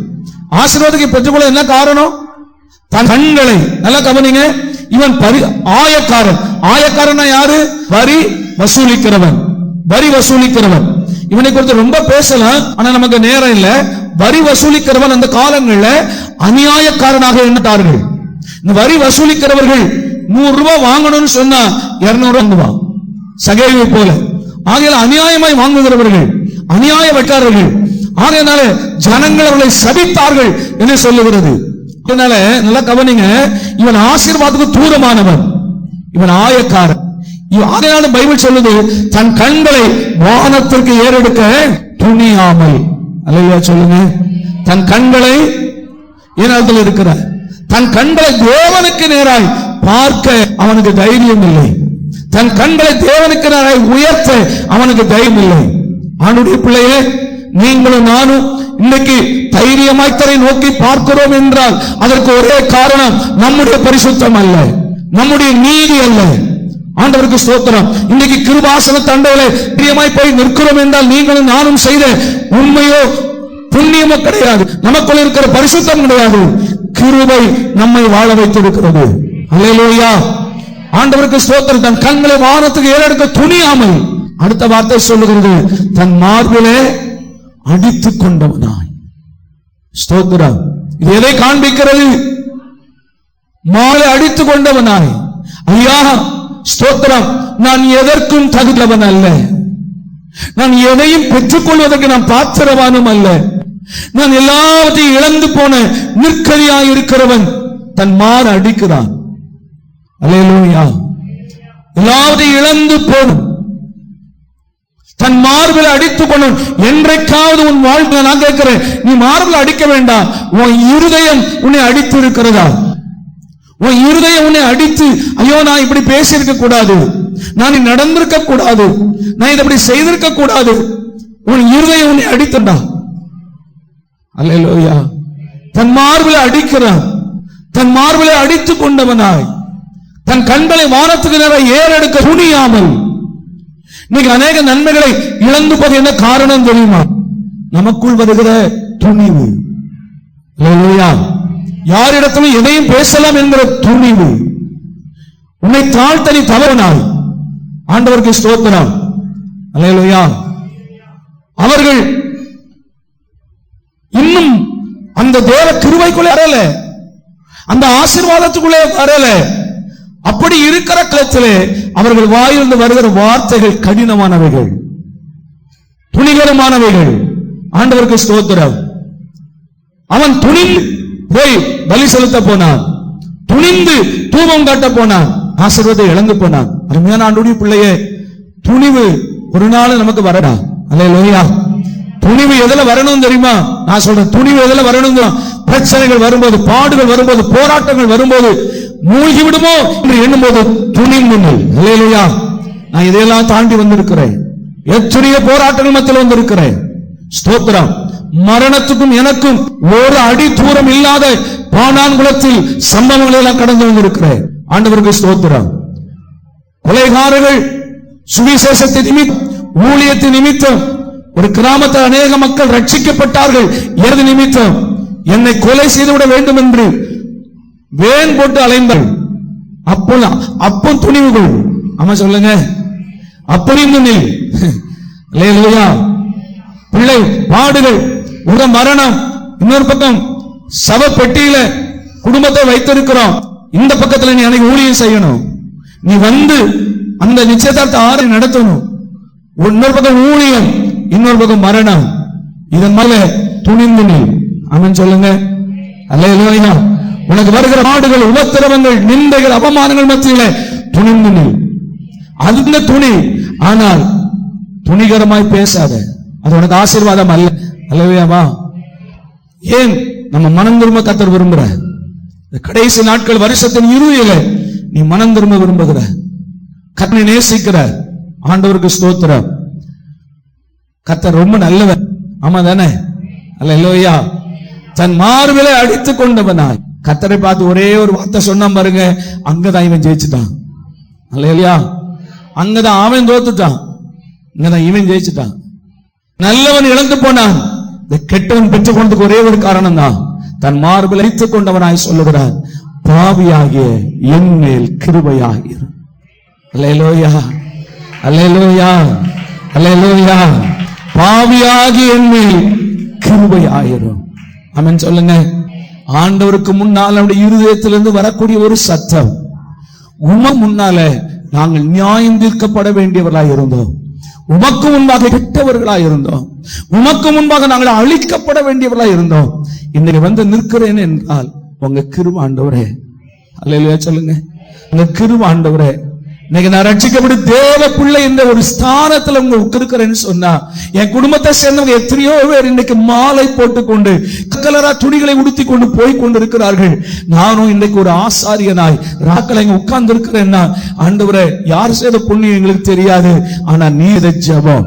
Speaker 2: ஆசீர்வாதத்தை பெற்றுக்கொள்ள என்ன காரணம்? தன் கண்களை நல்லா கவனிங்க. இவன் ஆயக்காரன். ஆயக்காரன் யாரு? வரி வசூலிக்கிறவன். வரி வசூலிக்கிறவன். இவனை குறித்து ரொம்ப பேசலாம், ஆனா நமக்கு நேரம் இல்ல. வரி வசூலிக்கிறவன் அந்த காலங்கள்ல அநியாயக்காரனாக எண்ணிட்டார்கள். இந்த வரி வசூலிக்கிறவர்கள் 100 ரூபாய் வாங்கணும்னு சொன்னா 200 வாங்குவான், சகேயுவை போல. ஆகையால் அநியாயமாய் வாங்குகிறவர்கள், அநியாய வெட்டார்கள். ஆகையினால ஜனங்கள் அவர்களை சபித்தார்கள் என்று சொல்லுகிறது. அதனால நல்லா கவனிங்க, இவன் ஆசீர்வாதத்துக்கு தூரமானவன், இவன் ஆயக்காரன். ஆகையால பைபிள் சொல்லுது, தன் கண்களை வானத்திற்கு ஏறெடுக்க துணியாமல். அல்லையா சொல்லுங்க. தன் கண்களை ஏனாத்தில் இருக்கிறார். தன் கண்களை தேவனுக்கு நேராய் பார்க்க அவனுக்கு தைரியம் இல்லை. தன் கண்களை தேவனுக்கு நேராய் உயர்த்த அவனுக்கு தைரியம் இல்லை. ஆண்டுடைய பிள்ளையே, நீங்களும் நானும் இன்னைக்கு தைரியமாய் தரை நோக்கி பார்க்கிறோம் என்றால் அதற்கு ஒரே காரணம் நம்முடைய பரிசுத்தம் அல்ல, நம்முடைய நீதி அல்ல. ஆண்டவருக்கு ஸ்தோத்திரம். இன்னைக்கு கிருபாசன தண்டையிலே பிரியமாய் போய் நிற்கிறோம் என்றால் நீங்களும் நானும் செய்த உண்மையோ புண்ணியமோ கிடையாது, நமக்குள்ள இருக்கிற பரிசுத்தம் கிடையாது. கிருபை நம்மை வாழ வைத்திருக்கிறது. அல்லேலூயா. ஆண்டவருக்கு ஸ்தோத்திரம். தன் கண்களை வானத்துக்கு ஏறெடுக்க துணியாமல், அடுத்த வார்த்தை சொல்லுகிறது, தன் மார்பிலே அடித்துக் கொண்டவனாய். ஸ்தோத்திரம். இது எதை காண்பிக்கிறது? மாலை அடித்துக் கொண்டவனாய். ஐயா ஸ்தோத்திரம், நான் எதற்கும் தகுந்தவன் அல்ல, நான் எதையும் பெற்றுக் கொள்வதற்கு நான் பாத்திரவானும் அல்ல, நான் எல்லாவற்றையும் இழந்து போன நிற்கதியாய் இருக்கிறவன் தன் மாற அடிக்கிறான். அல்லேலூயா. எல்லாவற்றையும் இழந்து போனும் தன் மார்பில் அடித்துக் கொள்ளும். என்றைக்காவது உன் வாழ்க்கை நான் கேட்கிறேன், நீ மார்பில் அடிக்க வேண்டாம், உன் இருதயம் உன்னை அடித்து இருக்கிறதா? உன் இருதயம் உன்னை அடித்து, ஐயோ நான் இப்படி பேசியிருக்க கூடாது, நான் நடந்திருக்க கூடாது, நான் இதை இப்படி செய்திருக்க கூடாது, உன் இருதயம் உன்னை அடித்தா? அல்லேலூயா. தன் மார்பில் அடிக்கிறான், தன் மார்பிலை அடித்துக் கொண்டவனாய், தன் கண்களை வானத்துக்கு நேர ஏறெடுக்க துணியாமல். இன்னைக்கு அநேக நன்மைகளை இழந்து போது என்ன காரணம் தெரியுமா? நமக்குள் வருகிற துணிவு. அல்லேலூயா. யாரிடத்திலும் எதையும் பேசலாம் என்கிற துணிவு. உன்னை தாழ்த்தனி தவறினாய். ஆண்டவருக்கு ஸ்தோத்திரம். அல்லேலூயா. அவர்கள் இன்னும் அந்த தேவ கிருபைக்குள்ளே வரல, அந்த ஆசீர்வாதத்துக்குள்ளே வரல. அப்படி இருக்கிற காலத்திலே அவர்கள் வாயிலிருந்து வருகிற வார்த்தைகள் கடினமானவைகள், துணிகரமானவைகள். ஆண்டவருக்கு ஸ்தோத்திரம். அவன் துணிந்து போய் பலி செலுத்த போனான், துணிந்து தூபம் காட்ட போனான், ஆசீர்வாதத்தை இழந்து போனான். அருமையான ஆண்டவருடைய பிள்ளையே, துணிவு ஒரு நாள் நமக்கு வரடா. அல்லேலூயா. துணிவு எதுல வரணும் தெரியுமா? நான் சொல்றேன், துணிவு எதுல வரணும்? பிரச்சனைகள் வரும்போது, பாடுகள் வரும்போது, போராட்டங்கள் வரும்போது, மூழ்கி விடுமோ என்று எண்ணும் போது துணிந்து நில். அல்லேலூயா. நான் இதையெல்லாம் தாண்டி வந்திருக்கிறேன், எத்தனையோ போராட்டங்கள் மத்தியில் வந்திருக்கிறேன். ஸ்தோத்திரம். மரணத்துக்கும் எனக்கும் ஒரு அடி தூரம் இல்லாத பானான்குளத்தில் சம்பவங்களை எல்லாம் கடந்து வந்திருக்கிறேன். ஆண்டவருக்கு ஸ்தோத்திரம். கொலைகாரர்கள் சுவிசேஷத்தை நிமித்தம், ஊழியத்தின் நிமித்தம் ஒரு கிராமத்தில் அநேக மக்கள் ரட்சிக்கப்பட்டார்கள். எது நிமித்தம்? என்னை கொலை செய்துவிட வேண்டும் என்று வேன் போட்டு அலைந்தார்கள். அப்போ துணிவுகள். ஆமா சொல்லுங்க, அப்படியும் நில். அல்லேலூயா. பிள்ளை பாடுகள், உட மரணம், இன்னொரு பக்கம் சவ பெட்டியில குடும்பத்தை வைத்திருக்கிறோம். இந்த பக்கத்துல நீ அன்னைக்கு ஊழியம் செய்யணும், நீ வந்து அந்த நிச்சயதார்த்த ஆரை நடத்தணும். இன்னொரு பக்கம் ஊழியம், இன்னொரு பக்கம் மரணம். இதன் மேல துணிந்து நில். ஆமென் சொல்லுங்க. அல்லேலூயா. உனக்கு வருகிற பாடுகள், உபத்திரவங்கள், நிந்தைகள், அவமானங்கள் மத்தியில துணிந்து நில். அது துணி. ஆனால் துணிகரமாய் பேசாத, அது உனக்கு ஆசீர்வாதம் அல்ல. அல்லேலூயாவா. ஏன் நம்ம மனம் திரும்ப கர்த்தர் விரும்புற? கடைசி நாட்கள், வருஷத்தின் இறுதியில நீ மனம் திரும்ப விரும்புகிற, கர்த்தரை நேசிக்கிற. ஆண்டவருக்கு ஸ்தோத்திரம். கர்த்தர் ரொம்ப நல்லவர். ஆமா தானே? அல்லேலூயா. தன் மார்பிலை அடித்துக் கொண்டவனாய். கர்த்தரை பார்த்து ஒரே ஒரு வார்த்தை சொன்னா பாருங்க, அங்கதான் இவன் ஜெயிச்சுட்டான். அல்லேலூயா. அங்கதான் அவன் தோத்துட்டான், இங்கதான் இவன் ஜெயிச்சுட்டான். நல்லவன் இழந்து போனான், இந்த கெட்டவன் பெற்றுக் கொண்டதுக்கு ஒரே ஒரு காரணம் தான், தன் மார்பில் அடித்துக் கொண்டவனாய் சொல்லுகிறான், பாவியாகிய என் மேல் கிருபையாயிரு. அல்லேலூயா. அல்லேலூயா. அல்லேலூயா. பாவியாகிய என் மேல் கிருபையாயிரும். ஆமென் சொல்லுங்க. ஆண்டவருக்கு முன்னால் நம்முடைய இருதயத்திலிருந்து வரக்கூடிய ஒரு சத்தம், உமக்கு முன்னால நாங்கள் நியாயம் தீர்க்கப்பட வேண்டியவர்களாய் இருந்தோம், உமக்கு முன்பாக கெட்டவர்களாய் இருந்தோம், உமக்கு முன்பாக நாங்கள் அழிக்கப்பட வேண்டியவர்களாய் இருந்தோம். இன்னைக்கு வந்து நிற்கிறேன் என்றால் உங்க கிருபை ஆண்டவரே. அல்லேலூயா சொல்லுங்க. உங்க கிருபை ஆண்டவரே. இன்னைக்கு நான் ரட்சிக்கப்பட்டு தேவ பிள்ளை என்ற ஒரு ஸ்தானத்துல உங்க இருக்கிறேன்னு சொன்னா, என் குடும்பத்தை சேர்ந்தவங்க எத்தனையோ பேர் இன்னைக்கு மாலை போட்டுக்கொண்டு கலரா துணிகளை உடுத்தி கொண்டு போய் கொண்டு இருக்கிறார்கள். நானும் இன்னைக்கு ஒரு ஆசாரியனாய் ராக்களை உட்கார்ந்து இருக்கிறேன்னா, ஆண்டவரே யார் செய்த புண்ணியம் எங்களுக்கு தெரியாது, ஆனா நீ இதை ஜெபம்.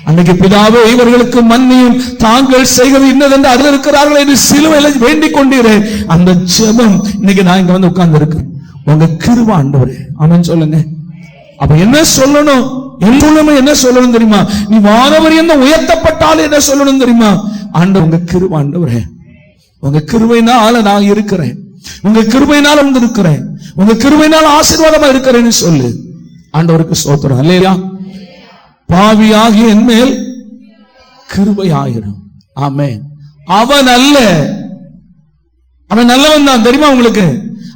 Speaker 2: அன்னைக்கு பிதாவே இவர்களுக்கு மன்னியும், தாங்கள் செய்வது இன்னதென்று அதில் இருக்கிறார்கள் என்று சிலுவையில வேண்டிக் கொண்டீரே, அந்த ஜெபம் இன்னைக்கு நான் இங்க வந்து உட்கார்ந்து இருக்கேன். உங்க கிருபை ஆண்டவரே. ஆமென் சொல்லுங்க. அப்ப என்ன சொல்லணும்? என்ன சொல்லணும் தெரியுமா? நீ வானவர் என்ன உயர்த்தப்பட்டாலும் என்ன சொல்லணும் தெரியுமா? ஆண்டவர் உங்க கிருபை, ஆண்டவரே உங்க கிருபையினால நான் இருக்கிறேன், உங்க கிருபையினால வந்து இருக்கிறேன், உங்க கிருபையினால ஆசீர்வாதமா இருக்கிறேன்னு சொல்லு. ஆண்டவருக்கு ஸ்தோத்திரம். அல்லேலூயா. பாவியாகிய என் மேல் கிருபை ஆயிரும். ஆமென். அவன் அல்ல, அவன் நல்லவன் தான் தெரியுமா உங்களுக்கு?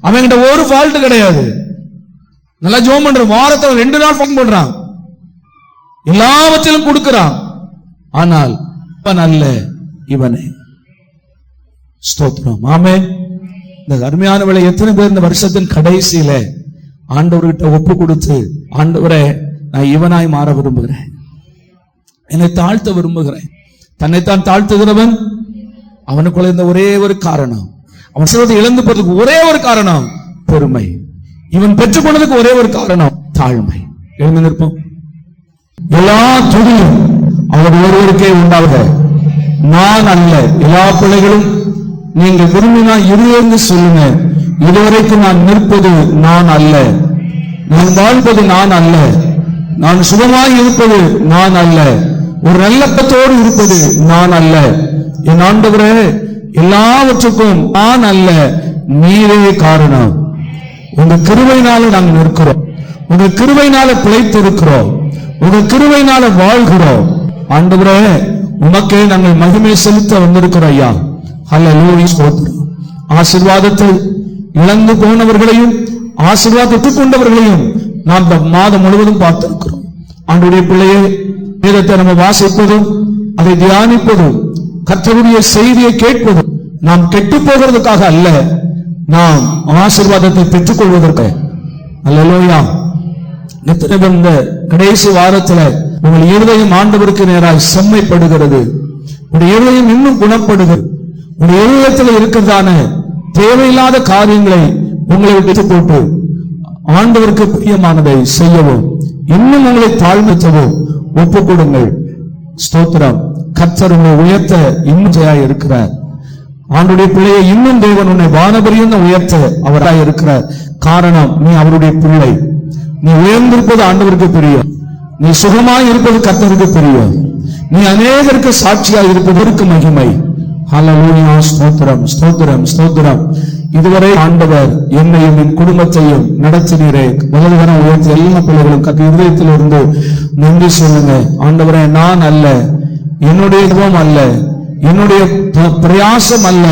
Speaker 2: அவன் கிட்ட ஒரு ஃபால்ட் கிடையாது. நல்லா ஜெபம் பண்ற, வாரத்துல 2 நாள் ஃபோன் பண்றான், எல்லாவற்றிலும் கொடுக்கிறான். ஆனால் அவன் அல்ல, இவனே. ஸ்தோத்திரம். ஆமென். இந்த அருமையான வேளை எத்தனை பேர் இந்த வருஷத்தின் கடைசியில ஆண்டவர்கிட்ட ஒப்பு கொடுத்து, ஆண்டவரே நான் இவனாய் மாற விரும்புகிறேன், என்னை தாழ்த்த விரும்புகிறேன். தன்னைத்தான் தாழ்த்துகிறவன் அவனுக்குள்ள இருந்த ஒரே ஒரு காரணம், அவன் சிலதை இழந்து போறதுக்கு ஒரே ஒரு காரணம் பெருமை. இவன் பெற்றுக்கொண்டதுக்கு ஒரே ஒரு காரணம் தாழ்மை. எழுந்து நிற்போம். எல்லா துதியும் அவர் ஒருவருக்கே உண்டாக, நான் அல்ல. எல்லா பிள்ளைகளும் நீங்க விரும்பினா இருந்து சொல்லுங்க, இதுவரைக்கும் நான் நிற்பது நான் அல்ல, நான் வாழ்வது நான் அல்ல, நான் சுகமாய் இருப்பது நான் அல்ல, ஒரு நல்லத்தோடு இருப்பது நான் அல்ல. என் ஆண்டவரே எல்லாவற்றுக்கும் நான் அல்ல, நீரே காரணம். உங்க கிருபையினால நாங்கள் நிற்கிறோம், உங்க கிருபையினால பிழைத்து இருக்கிறோம், உங்க கிருபையினால வாழ்கிறோம். ஆண்டவரே உமக்கே நாங்கள் மகிமை செலுத்த வந்திருக்கிறோம் ஐயா. ஹல்லேலூயா. ஸ்தோத்திரம். ஆசீர்வாதத்தை இழந்து போனவர்களையும் ஆசீர்வாதத்தை கொண்டவர்களையும் நாம் இந்த மாதம் முழுவதும் பார்த்திருக்கிறோம். ஆண்டவருடைய பிள்ளையே, வேதத்தை நம்ம வாசிப்பதும் அதை தியானிப்பதும் கர்த்தருடைய செய்தியை கேட்பதும் நாம் கெட்டு போகிறதுக்காக அல்ல, நாம் ஆசீர்வாதத்தை பெற்றுக் கொள்வதற்கு. அல்லேலூயா. இந்த கடைசி வாரத்துல உங்கள் இருதயம் ஆண்டவருக்கு நேராக செம்மைப்படுகிறது, உங்களுடைய இருதயம் இன்னும் குணப்படுகிறது. உங்களுடைய இருதயத்தில் இருக்கிறதான தேவையில்லாத காரியங்களை உங்களை விட்டு போட்டு ஆண்டவருக்கு பிரியமானதை செய்யவும், இன்னும் உங்களை தாழ்மைத்தவும் ஒப்பு கொடுங்கள். ஸ்தோத்திரம். கர்த்தர் உங்களை உயர்த்த இன்னும் ஜெயாய் இருக்கிறார். ஆண்டுடைய பிள்ளையை இன்னும் தேவன் உன்னை வானபரியந்த உயர்த்த அவராய் இருக்கிறார். காரணம், நீ அவருடைய பிள்ளை. நீ உயர்ந்திருப்பது ஆண்டவருக்கு பிரியம், நீ சுகமாய் இருப்பது கர்த்தருக்கு பிரியம், நீ அநேகருக்கு சாட்சியாய் இருப்பதற்கு மகிமை. ஹல்லேலூயா. ஸ்தோத்திரம், ஸ்தோத்திரம், ஸ்தோத்திரம். இதுவரை ஆண்டவர் என்னையும் என் குடும்பத்தையும் நடத்தினீரே. முதல்வரம் உயர்த்தி எல்லா பிள்ளைகளும் கத்த இருதயத்தில் இருந்து நன்றி சொல்லுங்க. ஆண்டவரே, நான் அல்ல, என்னுடைய இதுவும் அல்ல, என்னுடைய பிரயாசம் அல்ல,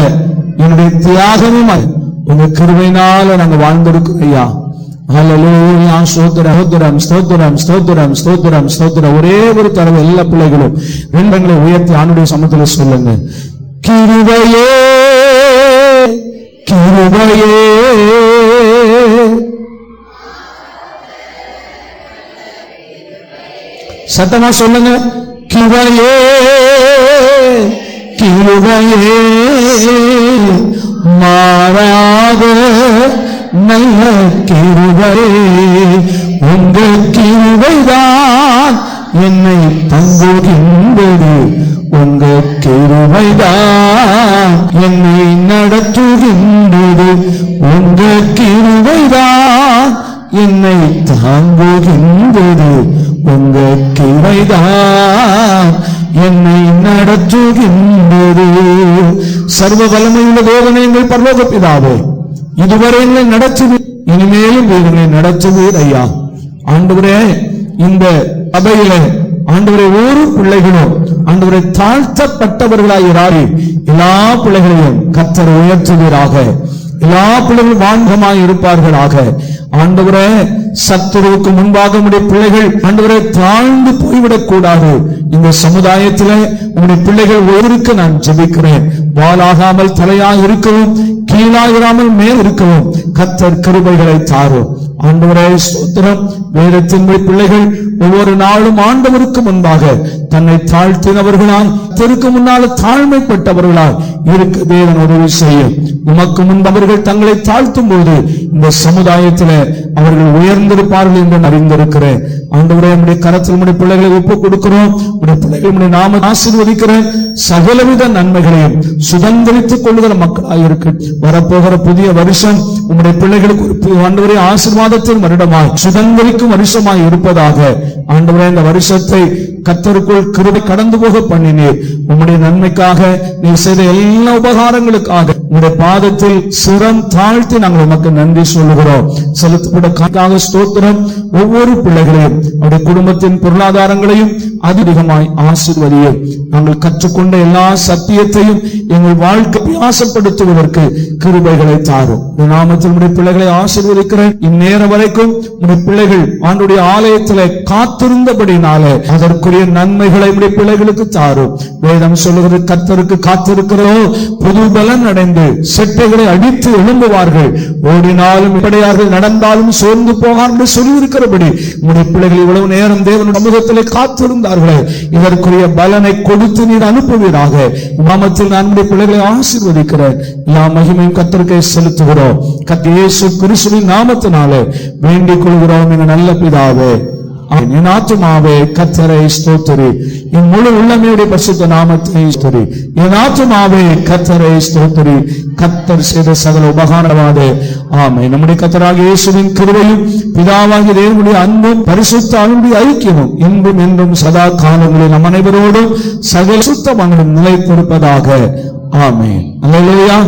Speaker 2: என்னுடைய தியாகமும் அல்ல, உங்க கிருபையினால நாங்க வாழ்ந்திருக்கிறோம் ஐயா. ஹல்லேலூயா. ஸ்தோத்திரம், ஸ்தோத்திரம், ஸ்தோத்திரம், ஸ்தோத்திரம், ஸ்தோத்திரம், ஸ்தோத்திரம். ஒரே ஒரு தடவை எல்லா பிள்ளைகளும் 2 கரங்களை உயர்த்தி ஆண்டுடைய சமூகத்தில் சொல்லுங்க. கிருபையே, கிருபையே, சத்தமா சொல்லுங்க. கிருபையே, கிருபையே, மாறாத நல்ல கிருபையே, உங்க கிருபைதான் என்னை தங்குகின்றது, உங்க கிருபைதான் என்னை நடத்துகின்றது, உங்க கிருபைதான் என்னை தாங்குகின்றது, உங்க கிருபைதான் என்னை நடத்துகின்றது. சர்வ வல்லமையுள்ள தேவனே, எங்கள் பரலோக பிதாவே, இதுவரை எங்களை நடத்துவீர், இனிமேலும் எங்களை நடத்துவீர் ஐயா. ஆண்டவரே, இந்த சபையிலே ஆண்டவரே ஒரு பிள்ளைகளும் ஆண்டவரை தாழ்த்தப்பட்டவர்களாயிராரே, எல்லா பிள்ளைகளையும் கர்த்தர் உயர்த்துவீராக, எல்லா பிள்ளைகளும் வான்கமாய் இருப்பார்களாக. ஆண்டவரே, சத்துருவுக்கு முன்பாக உடைய பிள்ளைகள் ஆண்டவரை தாழ்ந்து போய்விடக் கூடாது. இந்த சமுதாயத்திலே உங்களுடைய பிள்ளைகள் ஒருவருக்கு நான் ஜெபிக்கிறேன். வாளாகாமல் தலையாய் இருக்கவும், கீழாயிராமல் மேல் இருக்கவும் கர்த்தர் கிருபைகளை தாரும். ஆண்டவரே ஸ்தோத்திரம். வேதத்தின் பிள்ளைகள் ஒவ்வொரு நாளும் ஆண்டவருக்கு முன்பாக தன்னை தாழ்த்தினவர்களால் தெருக்கு முன்னால் தாழ்மைப்பட்டவர்களால் இருக்க தேவன் உதவி செய்யும். உமக்கு முன்பவர்கள் தங்களை தாழ்த்தும் போது இந்த சமுதாயத்தில் அவர்கள் உயர்ந்திருப்பார்கள் என்று அறிந்திருக்கிறேன். ஆண்டவரே, நம்முடைய கரத்தில் நம்முடைய பிள்ளைகளை ஒப்புக் கொடுக்கிறோம். நம்முடைய பிள்ளைகள் நாம ஆசீர்வதிக்கிறேன். சகலவித நன்மைகளையும் சுதந்திரித்துக் கொள்ளுகிற மக்களாக இருக்கு. வரப்போகிற புதிய வருஷம் உம்முடைய பிள்ளைகளுக்கு ஆண்டவரே ஆசீர்வாதத்தின் வருடமாய் சுதந்திரிக்கும் வருஷமாய் இருப்பதாக. ஆண்டவரே, இந்த வருஷத்தை கர்த்தருக்குள் கிருபை கடந்து போக பண்ணினீர். உம்முடைய நன்மைக்காக நீர் செய்த எல்லா உபகாரங்களுக்காக உம்முடைய பாதத்தில் சிரம் தாழ்த்தி நாங்கள் உமக்கு நன்றி சொல்லுகிறோம். செலுத்தப்பட ஸ்தோத்திரம். ஒவ்வொரு பிள்ளைகளையும் அவருடைய குடும்பத்தின் பொருளாதாரங்களையும் அதிகமாய் ஆசீர்வதியும். நாங்கள் கற்றுக்கொண்ட எல்லா சத்தியத்தையும் எங்கள் வாழ்க்கை பிரயாசப்படுத்துவதற்கு கிருபைகளை தாரும். நாமத்தில் உடைய பிள்ளைகளை ஆசீர்வதிக்கிறேன். இந்நேரம் வரைக்கும் உடைய பிள்ளைகள் ஆண்டுடைய ஆலயத்திலே காத்திருந்தபடினாலே அதற்குரிய நன்மைகளை உடைய பிள்ளைகளுக்கு தாரும். வேதம் சொல்லுகிறது, கர்த்தருக்கு காத்திருக்கிறோ புது பலன் அடைந்து செட்டைகளை அடித்து எழும்புவார்கள், ஓடினாலும் இப்படியார்கள் நடந்தாலும் சோர்ந்து போகாமல் சொல்லியிருக்கிறபடி உடைய பிள்ளைகள் இவ்வளவு நேரம் தேவனுடைய சமூகத்திலே காத்திருந்தார்களே, இதற்குரிய பலனை கொடுத்து நீர் அனுப்புவீராக. நாமத்தில் நான் உடைய பிள்ளைகளை ஆசீர்வதிக்கிறேன். எல்லா மகிமையும் கர்த்தருக்கே செலுத்துகிறோம். கர்த்தர் இயேசு கிறிஸ்துவின் நாமத்தினாலே வேண்டிக் கொள்கிறோம் எங்கள் நல்ல பிதாவே. என் ஆத்துமாவே கர்த்தரை ஸ்தோத்திரி, என் முழு உள்ளமையுடைய பரிசுத்த நாமத்தை ஸ்தோத்திரி. என் ஆத்துமாவே கர்த்தரை ஸ்தோத்திரி. கர்த்தர் செய்த சகல உபகாரவாதே. ஆமென். நம்முடைய கர்த்தராகிய இயேசுவின் கிருபையும் பிதாவாகிய தேவனுடைய அன்பும் பரிசுத்த ஆவியுடைய ஐக்கியமும் இன்றும் என்றும் சதா காலங்களில் நம் அனைவரோடும் சகல சுத்தமாகவும் நிலைத்திருப்பதாக. ஆமென். அல்லேலூயா.